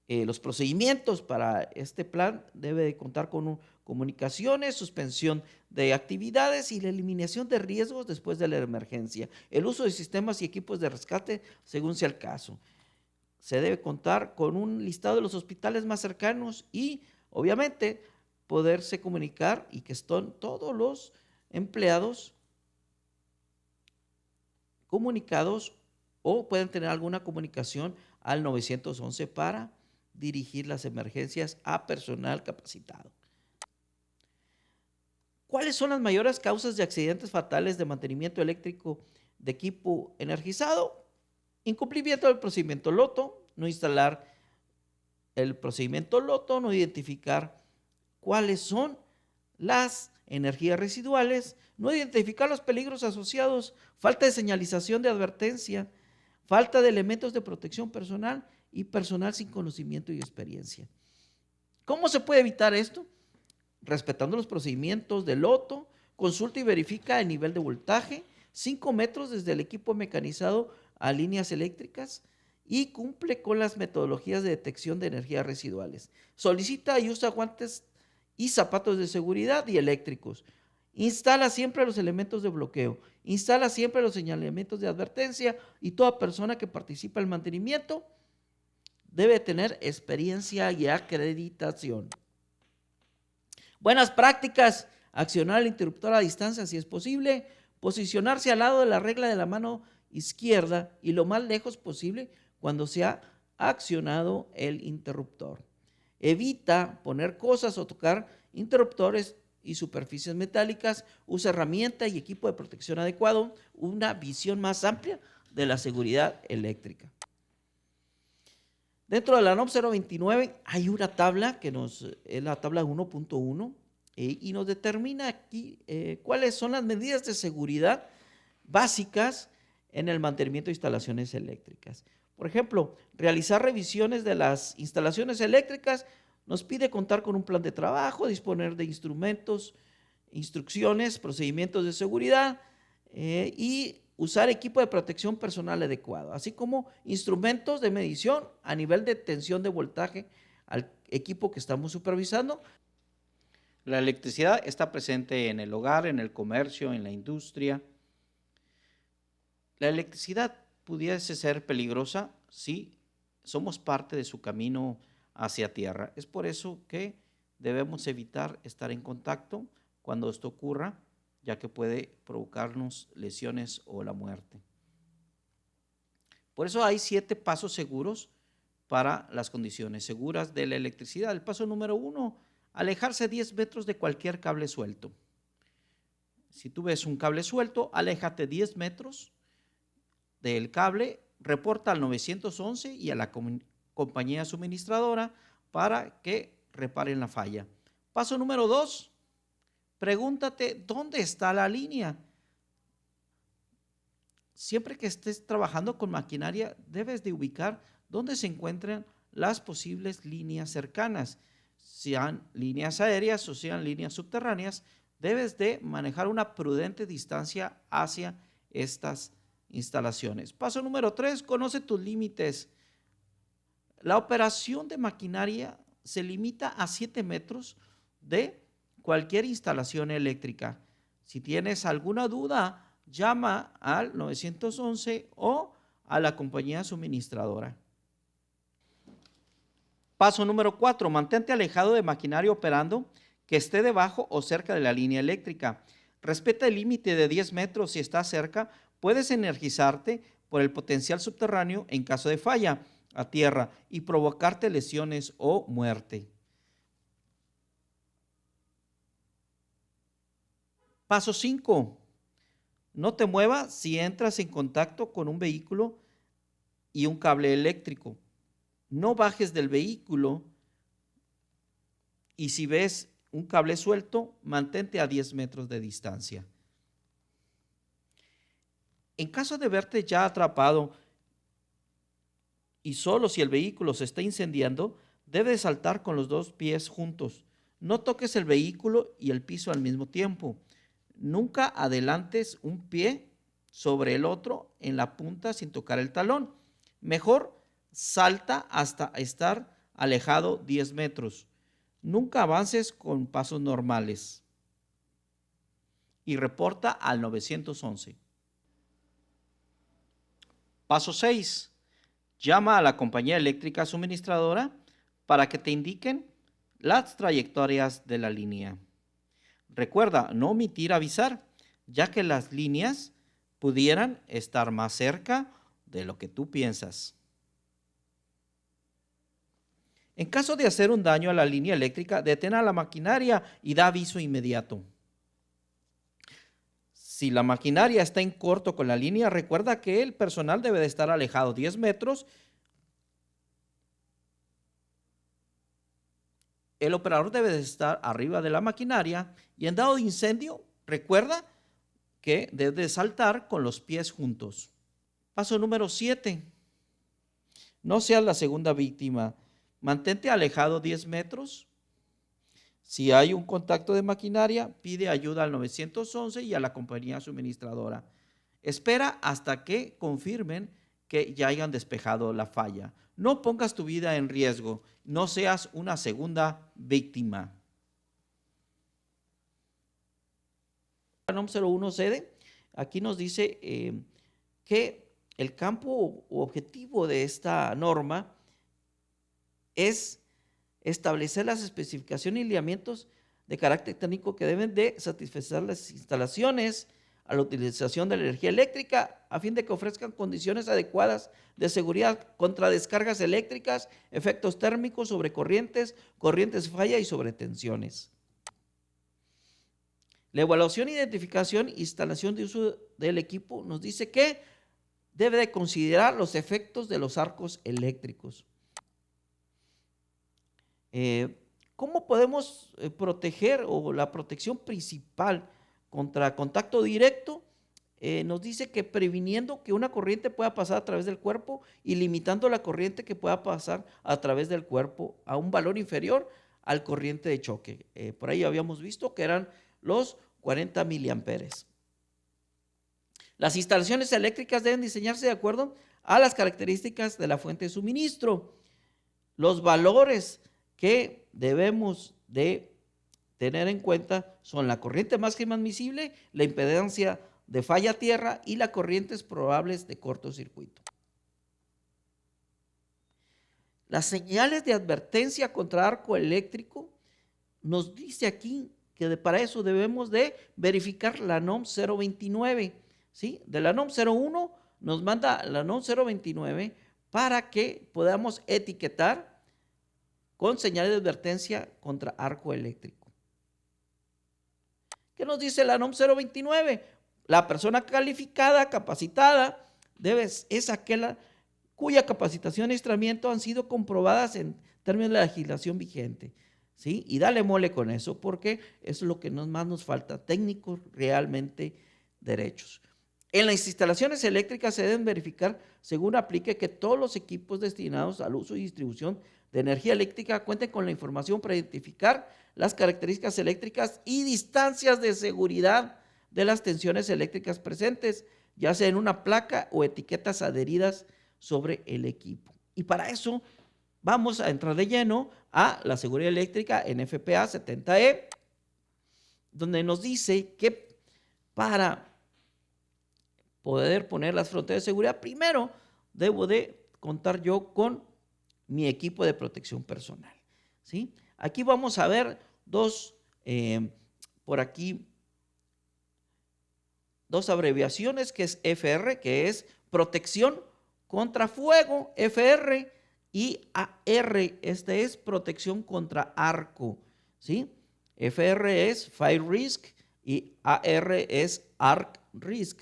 Los procedimientos para este plan debe de contar con comunicaciones, suspensión de actividades y la eliminación de riesgos después de la emergencia, el uso de sistemas y equipos de rescate según sea el caso. Se debe contar con un listado de los hospitales más cercanos y, obviamente, poderse comunicar y que estén todos los empleados comunicados o pueden tener alguna comunicación al 911 para dirigir las emergencias a personal capacitado. ¿Cuáles son las mayores causas de accidentes fatales de mantenimiento eléctrico de equipo energizado? Incumplimiento del procedimiento LOTO, no instalar el procedimiento LOTO, no identificar cuáles son las energías residuales, no identificar los peligros asociados, falta de señalización de advertencia, falta de elementos de protección personal y personal sin conocimiento y experiencia. ¿Cómo se puede evitar esto? Respetando los procedimientos del loto, consulta y verifica el nivel de voltaje, 5 metros desde el equipo mecanizado a líneas eléctricas y cumple con las metodologías de detección de energías residuales. Solicita y usa guantes y zapatos de seguridad y eléctricos. Instala siempre los elementos de bloqueo. Instala siempre los señalamientos de advertencia y toda persona que participa en el mantenimiento debe tener experiencia y acreditación. Buenas prácticas: accionar el interruptor a distancia si es posible, posicionarse al lado de la regla de la mano izquierda y lo más lejos posible cuando se ha accionado el interruptor. Evita poner cosas o tocar interruptores y superficies metálicas. Usa herramienta y equipo de protección adecuado. Una visión más amplia de la seguridad eléctrica. Dentro de la NOM 029 hay una tabla que es la tabla 1.1 y nos determina aquí cuáles son las medidas de seguridad básicas en el mantenimiento de instalaciones eléctricas. Por ejemplo, realizar revisiones de las instalaciones eléctricas nos pide contar con un plan de trabajo, disponer de instrumentos, instrucciones, procedimientos de seguridad y usar equipo de protección personal adecuado, así como instrumentos de medición a nivel de tensión de voltaje al equipo que estamos supervisando. La electricidad está presente en el hogar, en el comercio, en la industria. La electricidad pudiese ser peligrosa si somos parte de su camino hacia tierra. Es por eso que debemos evitar estar en contacto cuando esto ocurra, ya que puede provocarnos lesiones o la muerte. Por eso hay 7 pasos seguros para las condiciones seguras de la electricidad. El paso número 1, alejarse 10 metros de cualquier cable suelto. Si tú ves un cable suelto, aléjate 10 metros del cable, reporta al 911 y a la compañía suministradora para que reparen la falla. Paso número 2, pregúntate dónde está la línea. Siempre que estés trabajando con maquinaria, debes de ubicar dónde se encuentran las posibles líneas cercanas, sean líneas aéreas o sean líneas subterráneas. Debes de manejar una prudente distancia hacia estas instalaciones. Paso número 3, conoce tus límites. La operación de maquinaria se limita a 7 metros de cualquier instalación eléctrica. Si tienes alguna duda, llama al 911 o a la compañía suministradora. Paso número 4, mantente alejado de maquinaria operando que esté debajo o cerca de la línea eléctrica. Respeta el límite de 10 metros si está cerca. Puedes energizarte por el potencial subterráneo en caso de falla a tierra y provocarte lesiones o muerte. Paso 5. No te muevas si entras en contacto con un vehículo y un cable eléctrico. No bajes del vehículo y si ves un cable suelto, mantente a 10 metros de distancia. En caso de verte ya atrapado y solo si el vehículo se está incendiando, debes saltar con los 2 pies juntos. No toques el vehículo y el piso al mismo tiempo. Nunca adelantes un pie sobre el otro en la punta sin tocar el talón. Mejor salta hasta estar alejado 10 metros. Nunca avances con pasos normales. Y reporta al 911. Paso 6. Llama a la compañía eléctrica suministradora para que te indiquen las trayectorias de la línea. Recuerda no omitir avisar, ya que las líneas pudieran estar más cerca de lo que tú piensas. En caso de hacer un daño a la línea eléctrica, detén a la maquinaria y da aviso inmediato. Si la maquinaria está en corto con la línea, recuerda que el personal debe de estar alejado 10 metros. El operador debe de estar arriba de la maquinaria y en dado de incendio, recuerda que debe de saltar con los pies juntos. Paso número 7. No seas la segunda víctima. Mantente alejado 10 metros. Si hay un contacto de maquinaria, pide ayuda al 911 y a la compañía suministradora. Espera hasta que confirmen que ya hayan despejado la falla. No pongas tu vida en riesgo. No seas una segunda víctima. La NOM 01 sede, aquí nos dice que el campo u objetivo de esta norma es establecer las especificaciones y lineamientos de carácter técnico que deben de satisfacer las instalaciones a la utilización de la energía eléctrica a fin de que ofrezcan condiciones adecuadas de seguridad contra descargas eléctricas, efectos térmicos, sobrecorrientes, corrientes falla y sobretensiones. La evaluación, identificación e instalación de uso del equipo nos dice que debe de considerar los efectos de los arcos eléctricos. ¿Cómo podemos proteger o la protección principal contra contacto directo? Nos dice que previniendo que una corriente pueda pasar a través del cuerpo y limitando la corriente que pueda pasar a través del cuerpo a un valor inferior al corriente de choque. Por ahí habíamos visto que eran los 40 miliamperes. Las instalaciones eléctricas deben diseñarse de acuerdo a las características de la fuente de suministro. Los valores que debemos de tener en cuenta son la corriente máxima admisible, la impedancia de falla tierra y las corrientes probables de cortocircuito. Las señales de advertencia contra arco eléctrico nos dice aquí que para eso debemos de verificar la NOM 029, ¿sí? De la NOM 01 nos manda la NOM 029 para que podamos etiquetar con señales de advertencia contra arco eléctrico. ¿Qué nos dice la NOM 029? La persona calificada, capacitada, es aquella cuya capacitación y entrenamiento han sido comprobadas en términos de la legislación vigente. ¿Sí? Y dale mole con eso, porque es lo que más nos falta, técnicos realmente derechos. En las instalaciones eléctricas se deben verificar, según aplique, que todos los equipos destinados al uso y distribución de energía eléctrica cuenten con la información para identificar las características eléctricas y distancias de seguridad de las tensiones eléctricas presentes, ya sea en una placa o etiquetas adheridas sobre el equipo. Y para eso vamos a entrar de lleno a la seguridad eléctrica en FPA 70E, donde nos dice que para poder poner las fronteras de seguridad, primero debo de contar yo con mi equipo de protección personal, ¿sí? Aquí vamos a ver por aquí, dos abreviaciones, que es FR, que es protección contra fuego, FR, y AR, este es protección contra arco, ¿sí? FR es Fire Risk y AR es Arc Risk,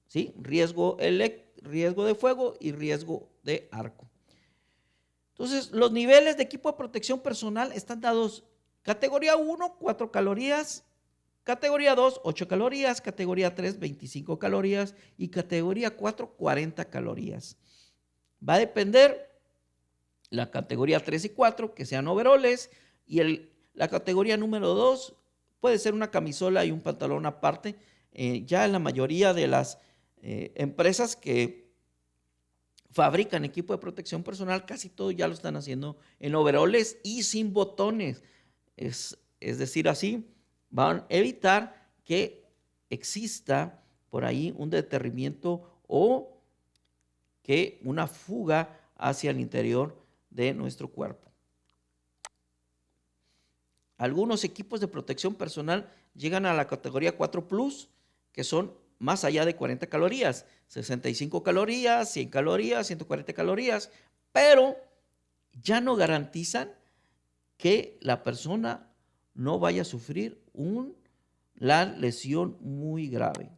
¿sí? Riesgo de fuego y riesgo de arco. Entonces, los niveles de equipo de protección personal están dados: categoría 1, 4 calorías, categoría 2, 8 calorías, categoría 3, 25 calorías y categoría 4, 40 calorías. Va a depender la categoría 3 y 4, que sean overoles, y la categoría número 2 puede ser una camisola y un pantalón aparte. Ya en la mayoría de las empresas que fabrican equipo de protección personal, casi todo ya lo están haciendo en overoles y sin botones. Es decir, así van a evitar que exista por ahí un deterrimiento o que una fuga hacia el interior de nuestro cuerpo. Algunos equipos de protección personal llegan a la categoría 4 Plus, que son más allá de 40 calorías, 65 calorías, 100 calorías, 140 calorías, pero ya no garantizan que la persona no vaya a sufrir la lesión muy grave.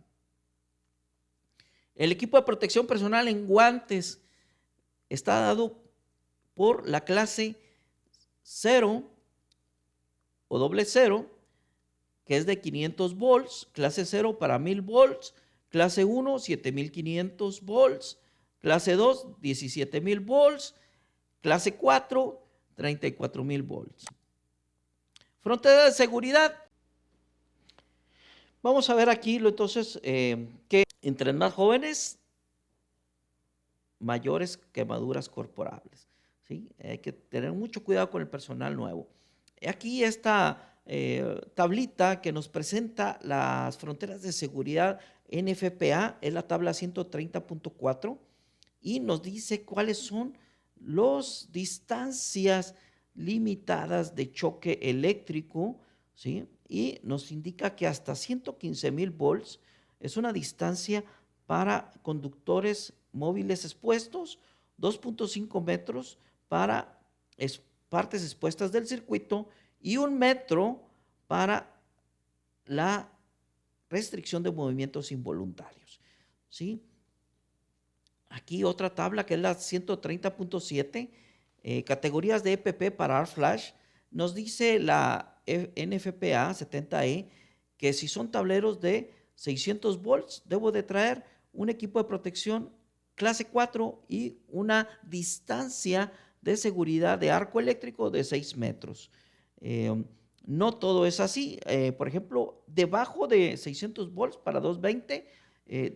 El equipo de protección personal en guantes está dado por la clase 0 o 00, que es de 500 volts, clase 0 para 1000 volts, Clase 1, 7500 volts. Clase 2, 17000 volts. Clase 4, 34000 volts. Frontera de seguridad. Vamos a ver aquí entonces que entre más jóvenes, mayores quemaduras corporales. ¿Sí? Hay que tener mucho cuidado con el personal nuevo. Aquí esta tablita que nos presenta las fronteras de seguridad NFPA es la tabla 130.4 y nos dice cuáles son las distancias limitadas de choque eléctrico, ¿sí? Y nos indica que hasta 115,000 volts es una distancia para conductores móviles expuestos, 2.5 metros para partes expuestas del circuito y 1 metro para la restricción de movimientos involuntarios, ¿sí? Aquí otra tabla que es la 130.7, categorías de EPP para ARC Flash. Nos dice la NFPA 70E que si son tableros de 600 volts, debo de traer un equipo de protección clase 4 y una distancia de seguridad de arco eléctrico de 6 metros. No todo es así. Por ejemplo, debajo de 600 volts para 220,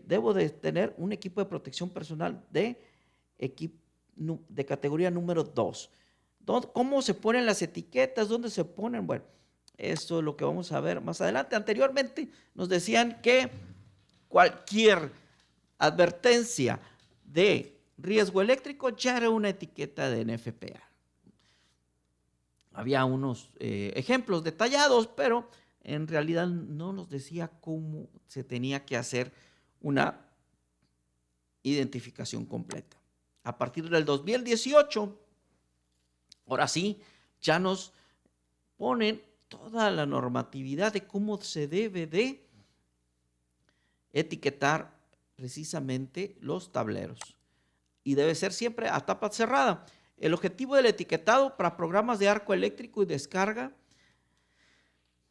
debo de tener un equipo de protección personal de categoría número 2. ¿Cómo se ponen las etiquetas? ¿Dónde se ponen? Bueno, esto es lo que vamos a ver más adelante. Anteriormente nos decían que cualquier advertencia de riesgo eléctrico ya era una etiqueta de NFPA. Había unos ejemplos detallados, pero en realidad no nos decía cómo se tenía que hacer una identificación completa. A partir del 2018, ahora sí, ya nos ponen toda la normatividad de cómo se debe de etiquetar precisamente los tableros. Y debe ser siempre a tapa cerrada. El objetivo del etiquetado para programas de arco eléctrico y descarga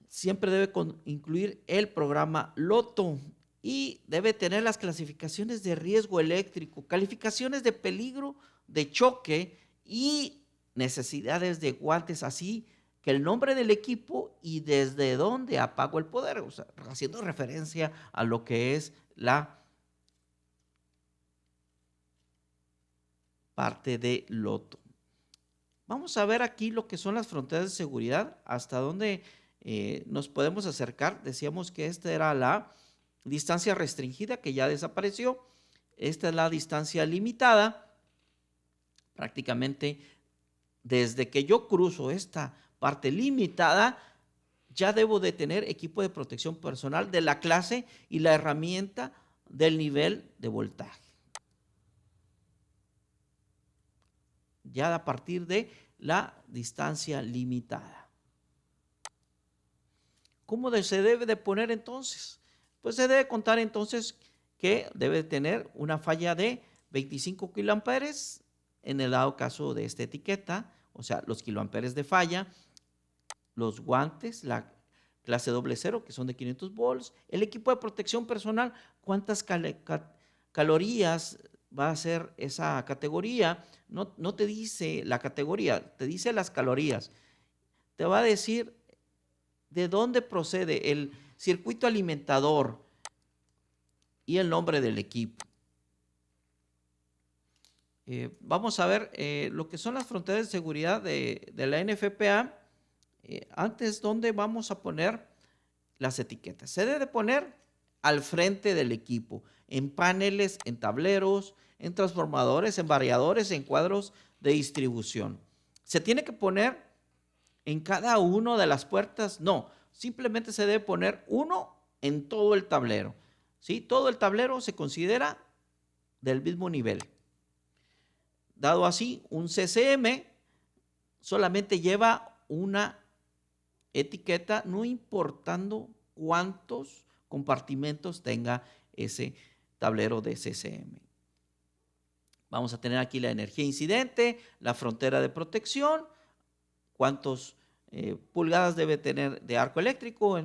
siempre debe incluir el programa LOTO y debe tener las clasificaciones de riesgo eléctrico, calificaciones de peligro de choque y necesidades de guantes, así que el nombre del equipo y desde dónde apago el poder, o sea, haciendo referencia a lo que es la parte de LOTO. Vamos a ver aquí lo que son las fronteras de seguridad, hasta dónde nos podemos acercar. Decíamos que esta era la distancia restringida, que ya desapareció. Esta es la distancia limitada. Prácticamente desde que yo cruzo esta parte limitada, ya debo de tener equipo de protección personal de la clase y la herramienta del nivel de voltaje. Ya a partir de la distancia limitada. ¿Cómo se debe de poner entonces? Pues se debe contar entonces que debe tener una falla de 25 kiloamperes en el dado caso de esta etiqueta, o sea, los kiloamperes de falla, los guantes, la clase .0 que son de 500 volts, el equipo de protección personal, cuántas calorías va a ser esa categoría. No te dice la categoría, te dice las calorías. Te va a decir de dónde procede el circuito alimentador y el nombre del equipo. Vamos a ver lo que son las fronteras de seguridad de la NFPA. Antes, ¿dónde vamos a poner las etiquetas? Se debe poner al frente del equipo, en paneles, en tableros, en transformadores, en variadores, en cuadros de distribución. ¿Se tiene que poner en cada una de las puertas? No, simplemente se debe poner uno en todo el tablero. ¿Sí? Todo el tablero se considera del mismo nivel. Dado así, un CCM solamente lleva una etiqueta, no importando cuántos compartimentos tenga ese tablero de CCM. Vamos a tener aquí la energía incidente, la frontera de protección, cuántos pulgadas debe tener de arco eléctrico,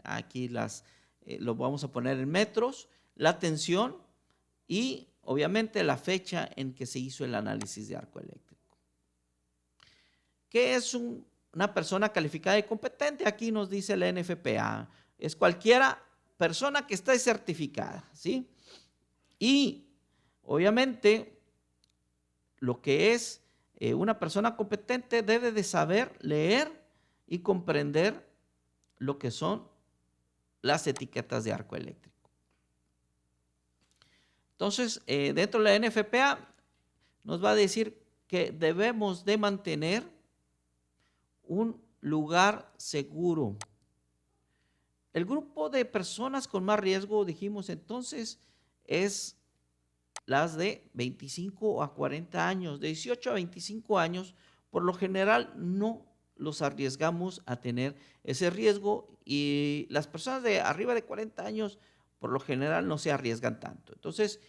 aquí lo vamos a poner en metros, la tensión y obviamente la fecha en que se hizo el análisis de arco eléctrico. ¿Qué es una persona calificada y competente? Aquí nos dice la NFPA. Es cualquiera persona que esté certificada, ¿sí? Y obviamente lo que es una persona competente debe de saber leer y comprender lo que son las etiquetas de arco eléctrico. Entonces, dentro de la NFPA nos va a decir que debemos de mantener un lugar seguro. El grupo de personas con más riesgo, dijimos entonces, es las de 25 a 40 años, de 18 a 25 años, por lo general no los arriesgamos a tener ese riesgo y las personas de arriba de 40 años por lo general no se arriesgan tanto. Entonces,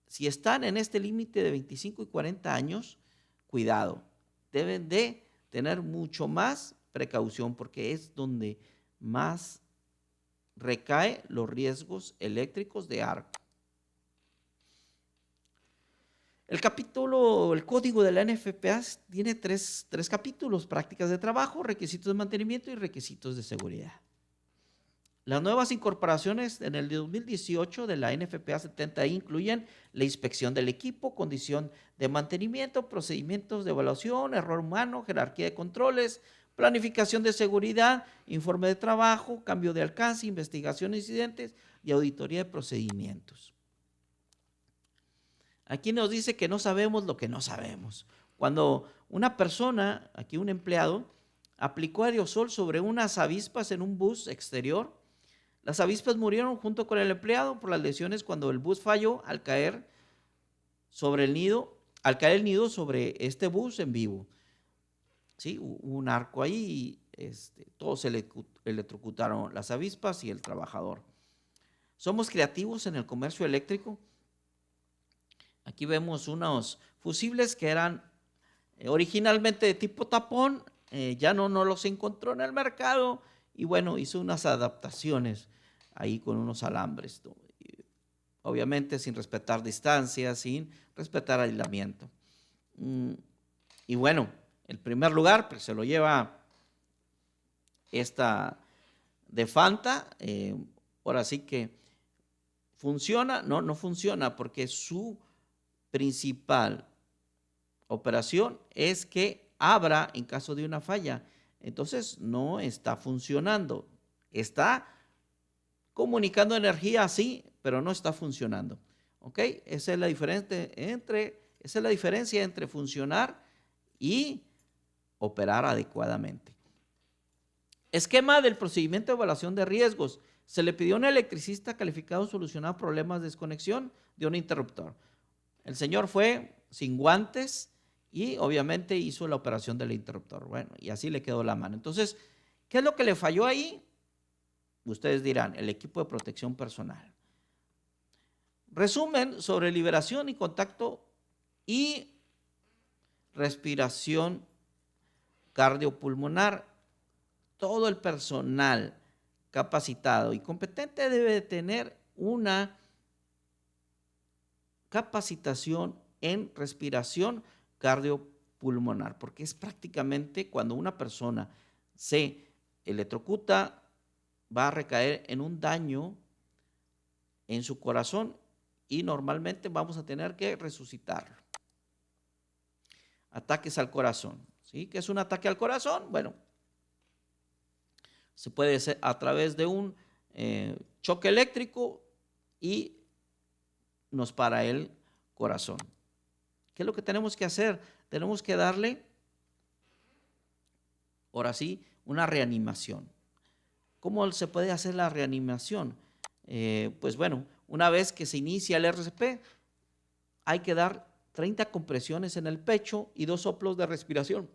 si están en este límite de 25 y 40 años, cuidado, deben de tener mucho más precaución porque es donde más recae los riesgos eléctricos de arco. El código de la NFPA tiene tres capítulos: prácticas de trabajo, requisitos de mantenimiento y requisitos de seguridad. Las nuevas incorporaciones en el 2018 de la NFPA 70 incluyen la inspección del equipo, condición de mantenimiento, procedimientos de evaluación, error humano, jerarquía de controles, planificación de seguridad, informe de trabajo, cambio de alcance, investigación de incidentes y auditoría de procedimientos. Aquí nos dice que no sabemos lo que no sabemos. Cuando una persona, aquí un empleado, aplicó aerosol sobre unas avispas en un bus exterior, las avispas murieron junto con el empleado por las lesiones cuando el bus falló al caer el nido sobre este bus en vivo. ¿Sí? Hubo un arco ahí y todos se electrocutaron, las avispas y el trabajador. Somos creativos en el comercio eléctrico. Aquí vemos unos fusibles que eran originalmente de tipo tapón, ya no los encontró en el mercado y bueno, hizo unas adaptaciones ahí con unos alambres, ¿no? Obviamente sin respetar distancias, sin respetar aislamiento. Y bueno, el primer lugar pues, se lo lleva esta de Fanta. Ahora sí que funciona, no funciona porque su principal operación es que abra en caso de una falla. Entonces no está funcionando. Está comunicando energía, sí, pero no está funcionando. ¿Ok? Esa es la diferencia entre funcionar y operar adecuadamente. Esquema del procedimiento de evaluación de riesgos. Se le pidió a un electricista calificado solucionar problemas de desconexión de un interruptor. El señor fue sin guantes y obviamente hizo la operación del interruptor. Bueno, y así le quedó la mano. Entonces, ¿qué es lo que le falló ahí? Ustedes dirán, el equipo de protección personal. Resumen sobre liberación y contacto y respiración cardiopulmonar. Todo el personal capacitado y competente debe tener una capacitación en respiración cardiopulmonar, porque es prácticamente cuando una persona se electrocuta, va a recaer en un daño en su corazón y normalmente vamos a tener que resucitarlo. Ataques al corazón, ¿sí? ¿Qué es un ataque al corazón? Bueno, se puede hacer a través de un choque eléctrico y nos para el corazón. ¿Qué es lo que tenemos que hacer? Tenemos que darle, ahora sí, una reanimación. ¿Cómo se puede hacer la reanimación? Pues bueno, una vez que se inicia el RCP, hay que dar 30 compresiones en el pecho y 2 soplos de respiración.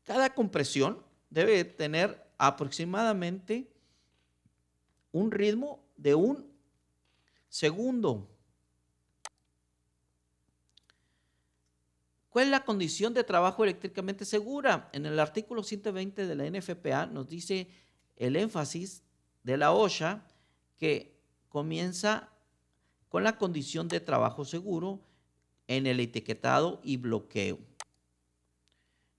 Cada compresión debe tener aproximadamente un ritmo de 1 segundo. ¿Cuál es la condición de trabajo eléctricamente segura? En el artículo 120 de la NFPA nos dice el énfasis de la OSHA que comienza con la condición de trabajo seguro en el etiquetado y bloqueo.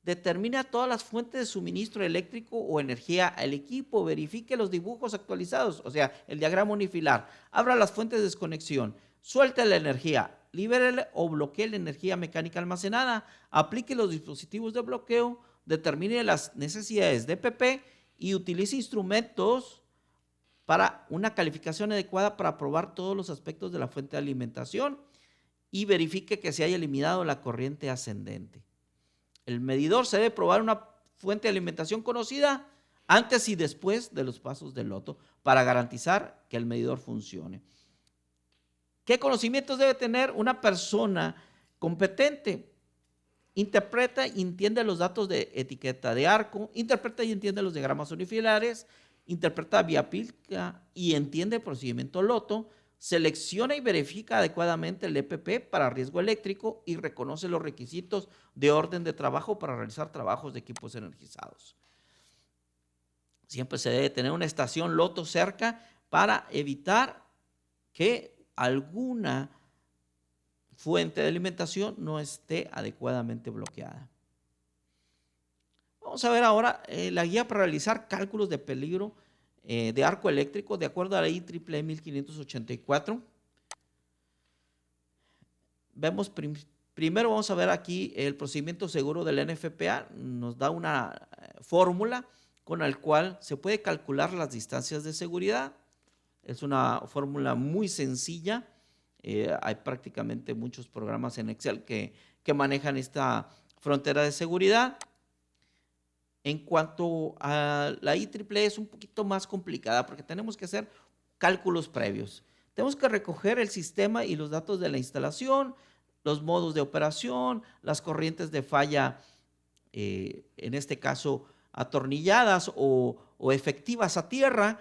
Determina todas las fuentes de suministro eléctrico o energía al equipo. Verifique los dibujos actualizados, o sea, el diagrama unifilar. Abra las fuentes de desconexión. Suelte la energía. Libere o bloquee la energía mecánica almacenada. Aplique los dispositivos de bloqueo. Determine las necesidades de PP y utilice instrumentos para una calificación adecuada para probar todos los aspectos de la fuente de alimentación y verifique que se haya eliminado la corriente ascendente. El medidor se debe probar una fuente de alimentación conocida antes y después de los pasos del loto para garantizar que el medidor funcione. ¿Qué conocimientos debe tener una persona competente? Interpreta y entiende los datos de etiqueta de arco, interpreta y entiende los diagramas unifilares, interpreta vía aplica y entiende el procedimiento loto, selecciona y verifica adecuadamente el EPP para riesgo eléctrico y reconoce los requisitos de orden de trabajo para realizar trabajos de equipos energizados. Siempre se debe tener una estación loto cerca para evitar que alguna fuente de alimentación no esté adecuadamente bloqueada. Vamos a ver ahora la guía para realizar cálculos de peligro de arco eléctrico de acuerdo a la IEEE 1584. Vemos primero vamos a ver aquí el procedimiento seguro del NFPA. Nos da una fórmula con la cual se puede calcular las distancias de seguridad. Es una fórmula muy sencilla. Hay prácticamente muchos programas en Excel que manejan esta frontera de seguridad. En cuanto a la IEEE es un poquito más complicada porque tenemos que hacer cálculos previos. Tenemos que recoger el sistema y los datos de la instalación, los modos de operación, las corrientes de falla, en este caso atornilladas o efectivas a tierra.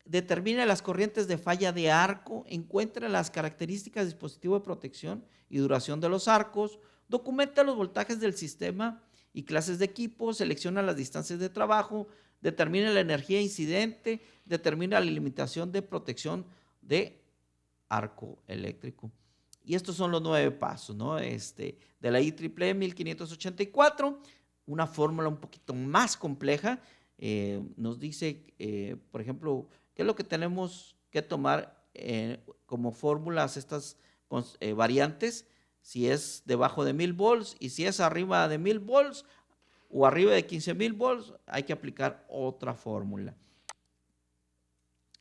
Determina las corrientes de falla de arco, encuentra las características del dispositivo de protección y duración de los arcos, documenta los voltajes del sistema y clases de equipo, selecciona las distancias de trabajo, determina la energía incidente, determina la limitación de protección de arco eléctrico. Y estos son los 9 pasos, ¿no? De la IEEE 1584, una fórmula un poquito más compleja. Nos dice, por ejemplo, qué es lo que tenemos que tomar como fórmulas estas variantes, si es debajo de 1000 volts y si es arriba de 1000 volts o arriba de 15,000 volts, hay que aplicar otra fórmula.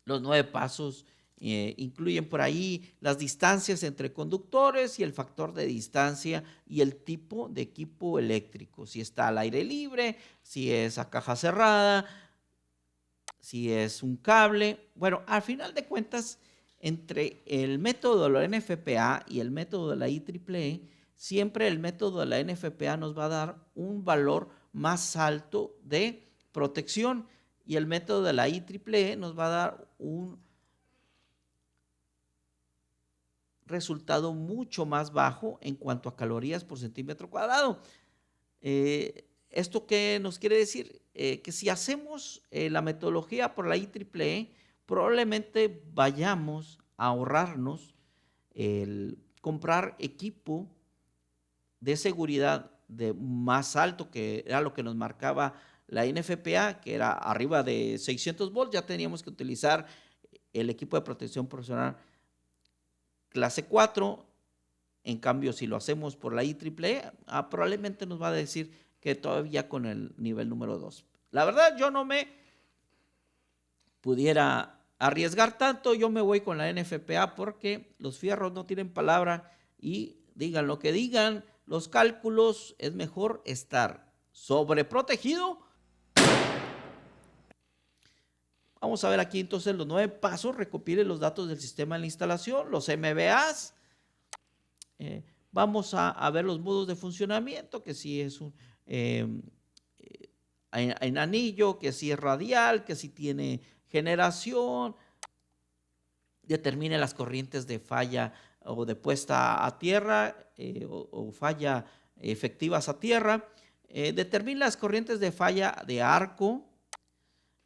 Los 9 pasos incluyen por ahí las distancias entre conductores y el factor de distancia y el tipo de equipo eléctrico, si está al aire libre, si es a caja cerrada, si es un cable. Bueno, al final de cuentas, entre el método de la NFPA y el método de la IEEE, siempre el método de la NFPA nos va a dar un valor más alto de protección y el método de la IEEE nos va a dar un resultado mucho más bajo en cuanto a calorías por centímetro cuadrado. ¿Esto qué nos quiere decir? Que si hacemos la metodología por la IEEE, probablemente vayamos a ahorrarnos el comprar equipo de seguridad de más alto, que era lo que nos marcaba la NFPA, que era arriba de 600 volts. Ya teníamos que utilizar el equipo de protección profesional clase 4. En cambio, si lo hacemos por la IEEE, probablemente nos va a decir que todavía con el nivel número 2. La verdad, yo no me pudiera arriesgar tanto. Yo me voy con la NFPA porque los fierros no tienen palabra y digan lo que digan, los cálculos, es mejor estar sobreprotegido. Vamos a ver aquí entonces los 9 pasos. Recopile los datos del sistema de la instalación, los MVAs. Vamos a ver los modos de funcionamiento, que si es un en anillo, que si es radial, que si tiene generación. Determine las corrientes de falla o de puesta a tierra o falla efectivas a tierra. Determine las corrientes de falla de arco.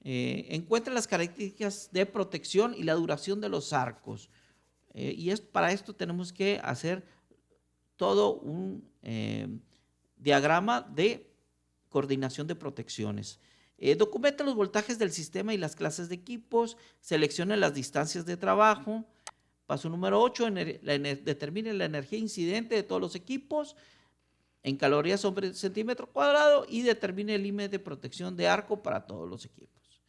Encuentre las características de protección y la duración de los arcos. Para esto tenemos que hacer todo un diagrama de coordinación de protecciones. Documenta los voltajes del sistema y las clases de equipos, seleccione las distancias de trabajo. Paso número 8, determine la energía incidente de todos los equipos en calorías sobre centímetro cuadrado y determine el límite de protección de arco para todos los equipos.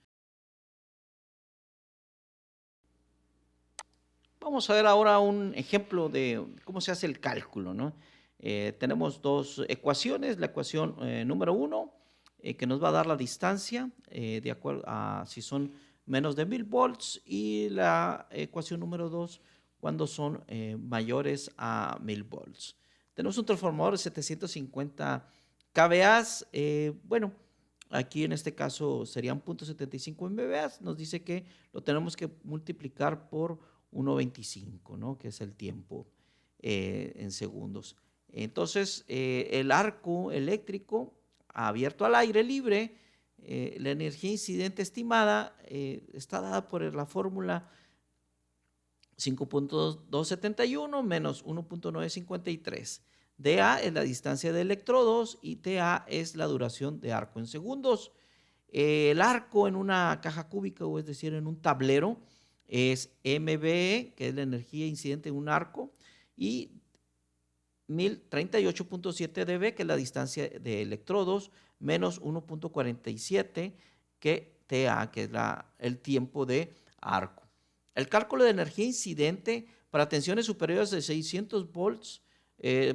Vamos a ver ahora un ejemplo de cómo se hace el cálculo, ¿no? Tenemos dos ecuaciones, la ecuación número 1, que nos va a dar la distancia, de acuerdo a si son menos de 1000 volts, y la ecuación número 2, cuando son mayores a 1000 volts. Tenemos un transformador de 750 kVA, bueno, aquí en este caso serían 0.75 MVA, nos dice que lo tenemos que multiplicar por 1.25, ¿no? Que es el tiempo en segundos. Entonces, el arco eléctrico abierto al aire libre, la energía incidente estimada está dada por la fórmula 5.271 menos 1.953. dA es la distancia de electrodos y TA es la duración de arco en segundos. El arco en una caja cúbica, o es decir, en un tablero, es MBE, que es la energía incidente en un arco, y 1038.7 dB, que es la distancia de electrodos, menos 1.47, que TA, que es el tiempo de arco. El cálculo de energía incidente para tensiones superiores de 600 volts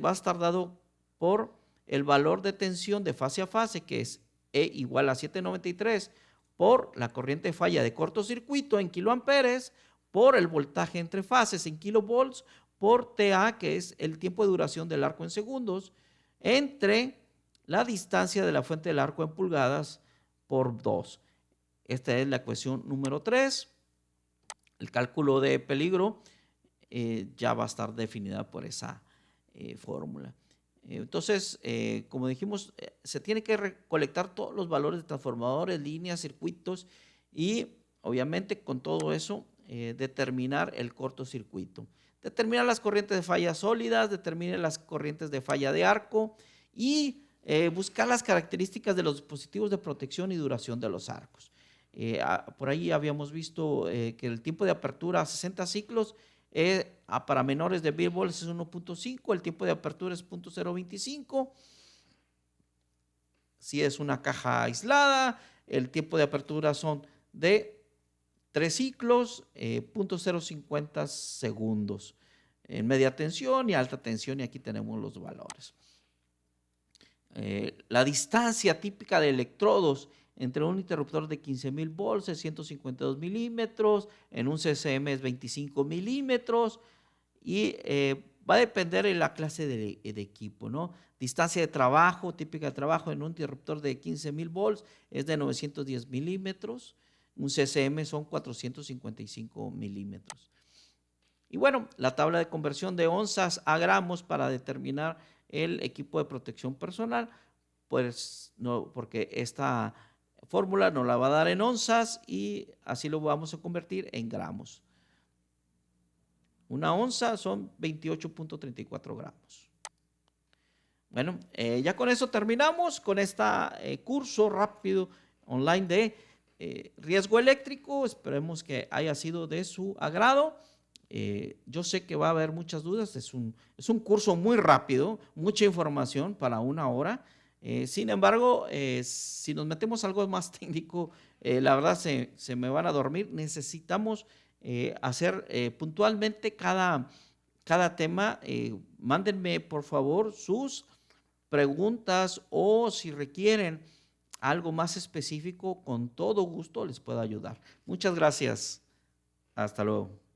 va a estar dado por el valor de tensión de fase a fase, que es E igual a 793, por la corriente falla de cortocircuito en kiloamperes, por el voltaje entre fases en kilovolts, por TA, que es el tiempo de duración del arco en segundos, entre la distancia de la fuente del arco en pulgadas por 2. Esta es la ecuación número 3. El cálculo de peligro ya va a estar definida por esa fórmula. Entonces, como dijimos, se tiene que recolectar todos los valores de transformadores, líneas, circuitos y obviamente con todo eso determinar el cortocircuito. Determinar las corrientes de falla sólidas, determinar las corrientes de falla de arco y buscar las características de los dispositivos de protección y duración de los arcos. Por ahí habíamos visto que el tiempo de apertura a 60 ciclos para menores de 1000 volts es 1.5, el tiempo de apertura es 0.025. Si es una caja aislada, el tiempo de apertura son de 3 ciclos, 0.050 segundos. En media tensión y alta tensión, y aquí tenemos los valores. La distancia típica de electrodos entre un interruptor de 15.000 volts es 152 milímetros, en un CCM es 25 milímetros y va a depender de la clase de equipo, ¿no? Distancia de trabajo, típica de trabajo en un interruptor de 15.000 volts es de 910 milímetros, un CCM son 455 milímetros. Y bueno, la tabla de conversión de onzas a gramos para determinar el equipo de protección personal, pues no, porque esta fórmula nos la va a dar en onzas y así lo vamos a convertir en gramos. Una onza son 28.34 gramos. Bueno, ya con eso terminamos con este curso rápido online de riesgo eléctrico. Esperemos que haya sido de su agrado. Yo sé que va a haber muchas dudas, es un curso muy rápido, mucha información para una hora. Sin embargo, si nos metemos algo más técnico, la verdad se me van a dormir. Necesitamos hacer puntualmente cada tema. Mándenme por favor sus preguntas o si requieren algo más específico, con todo gusto les puedo ayudar. Muchas gracias. Hasta luego.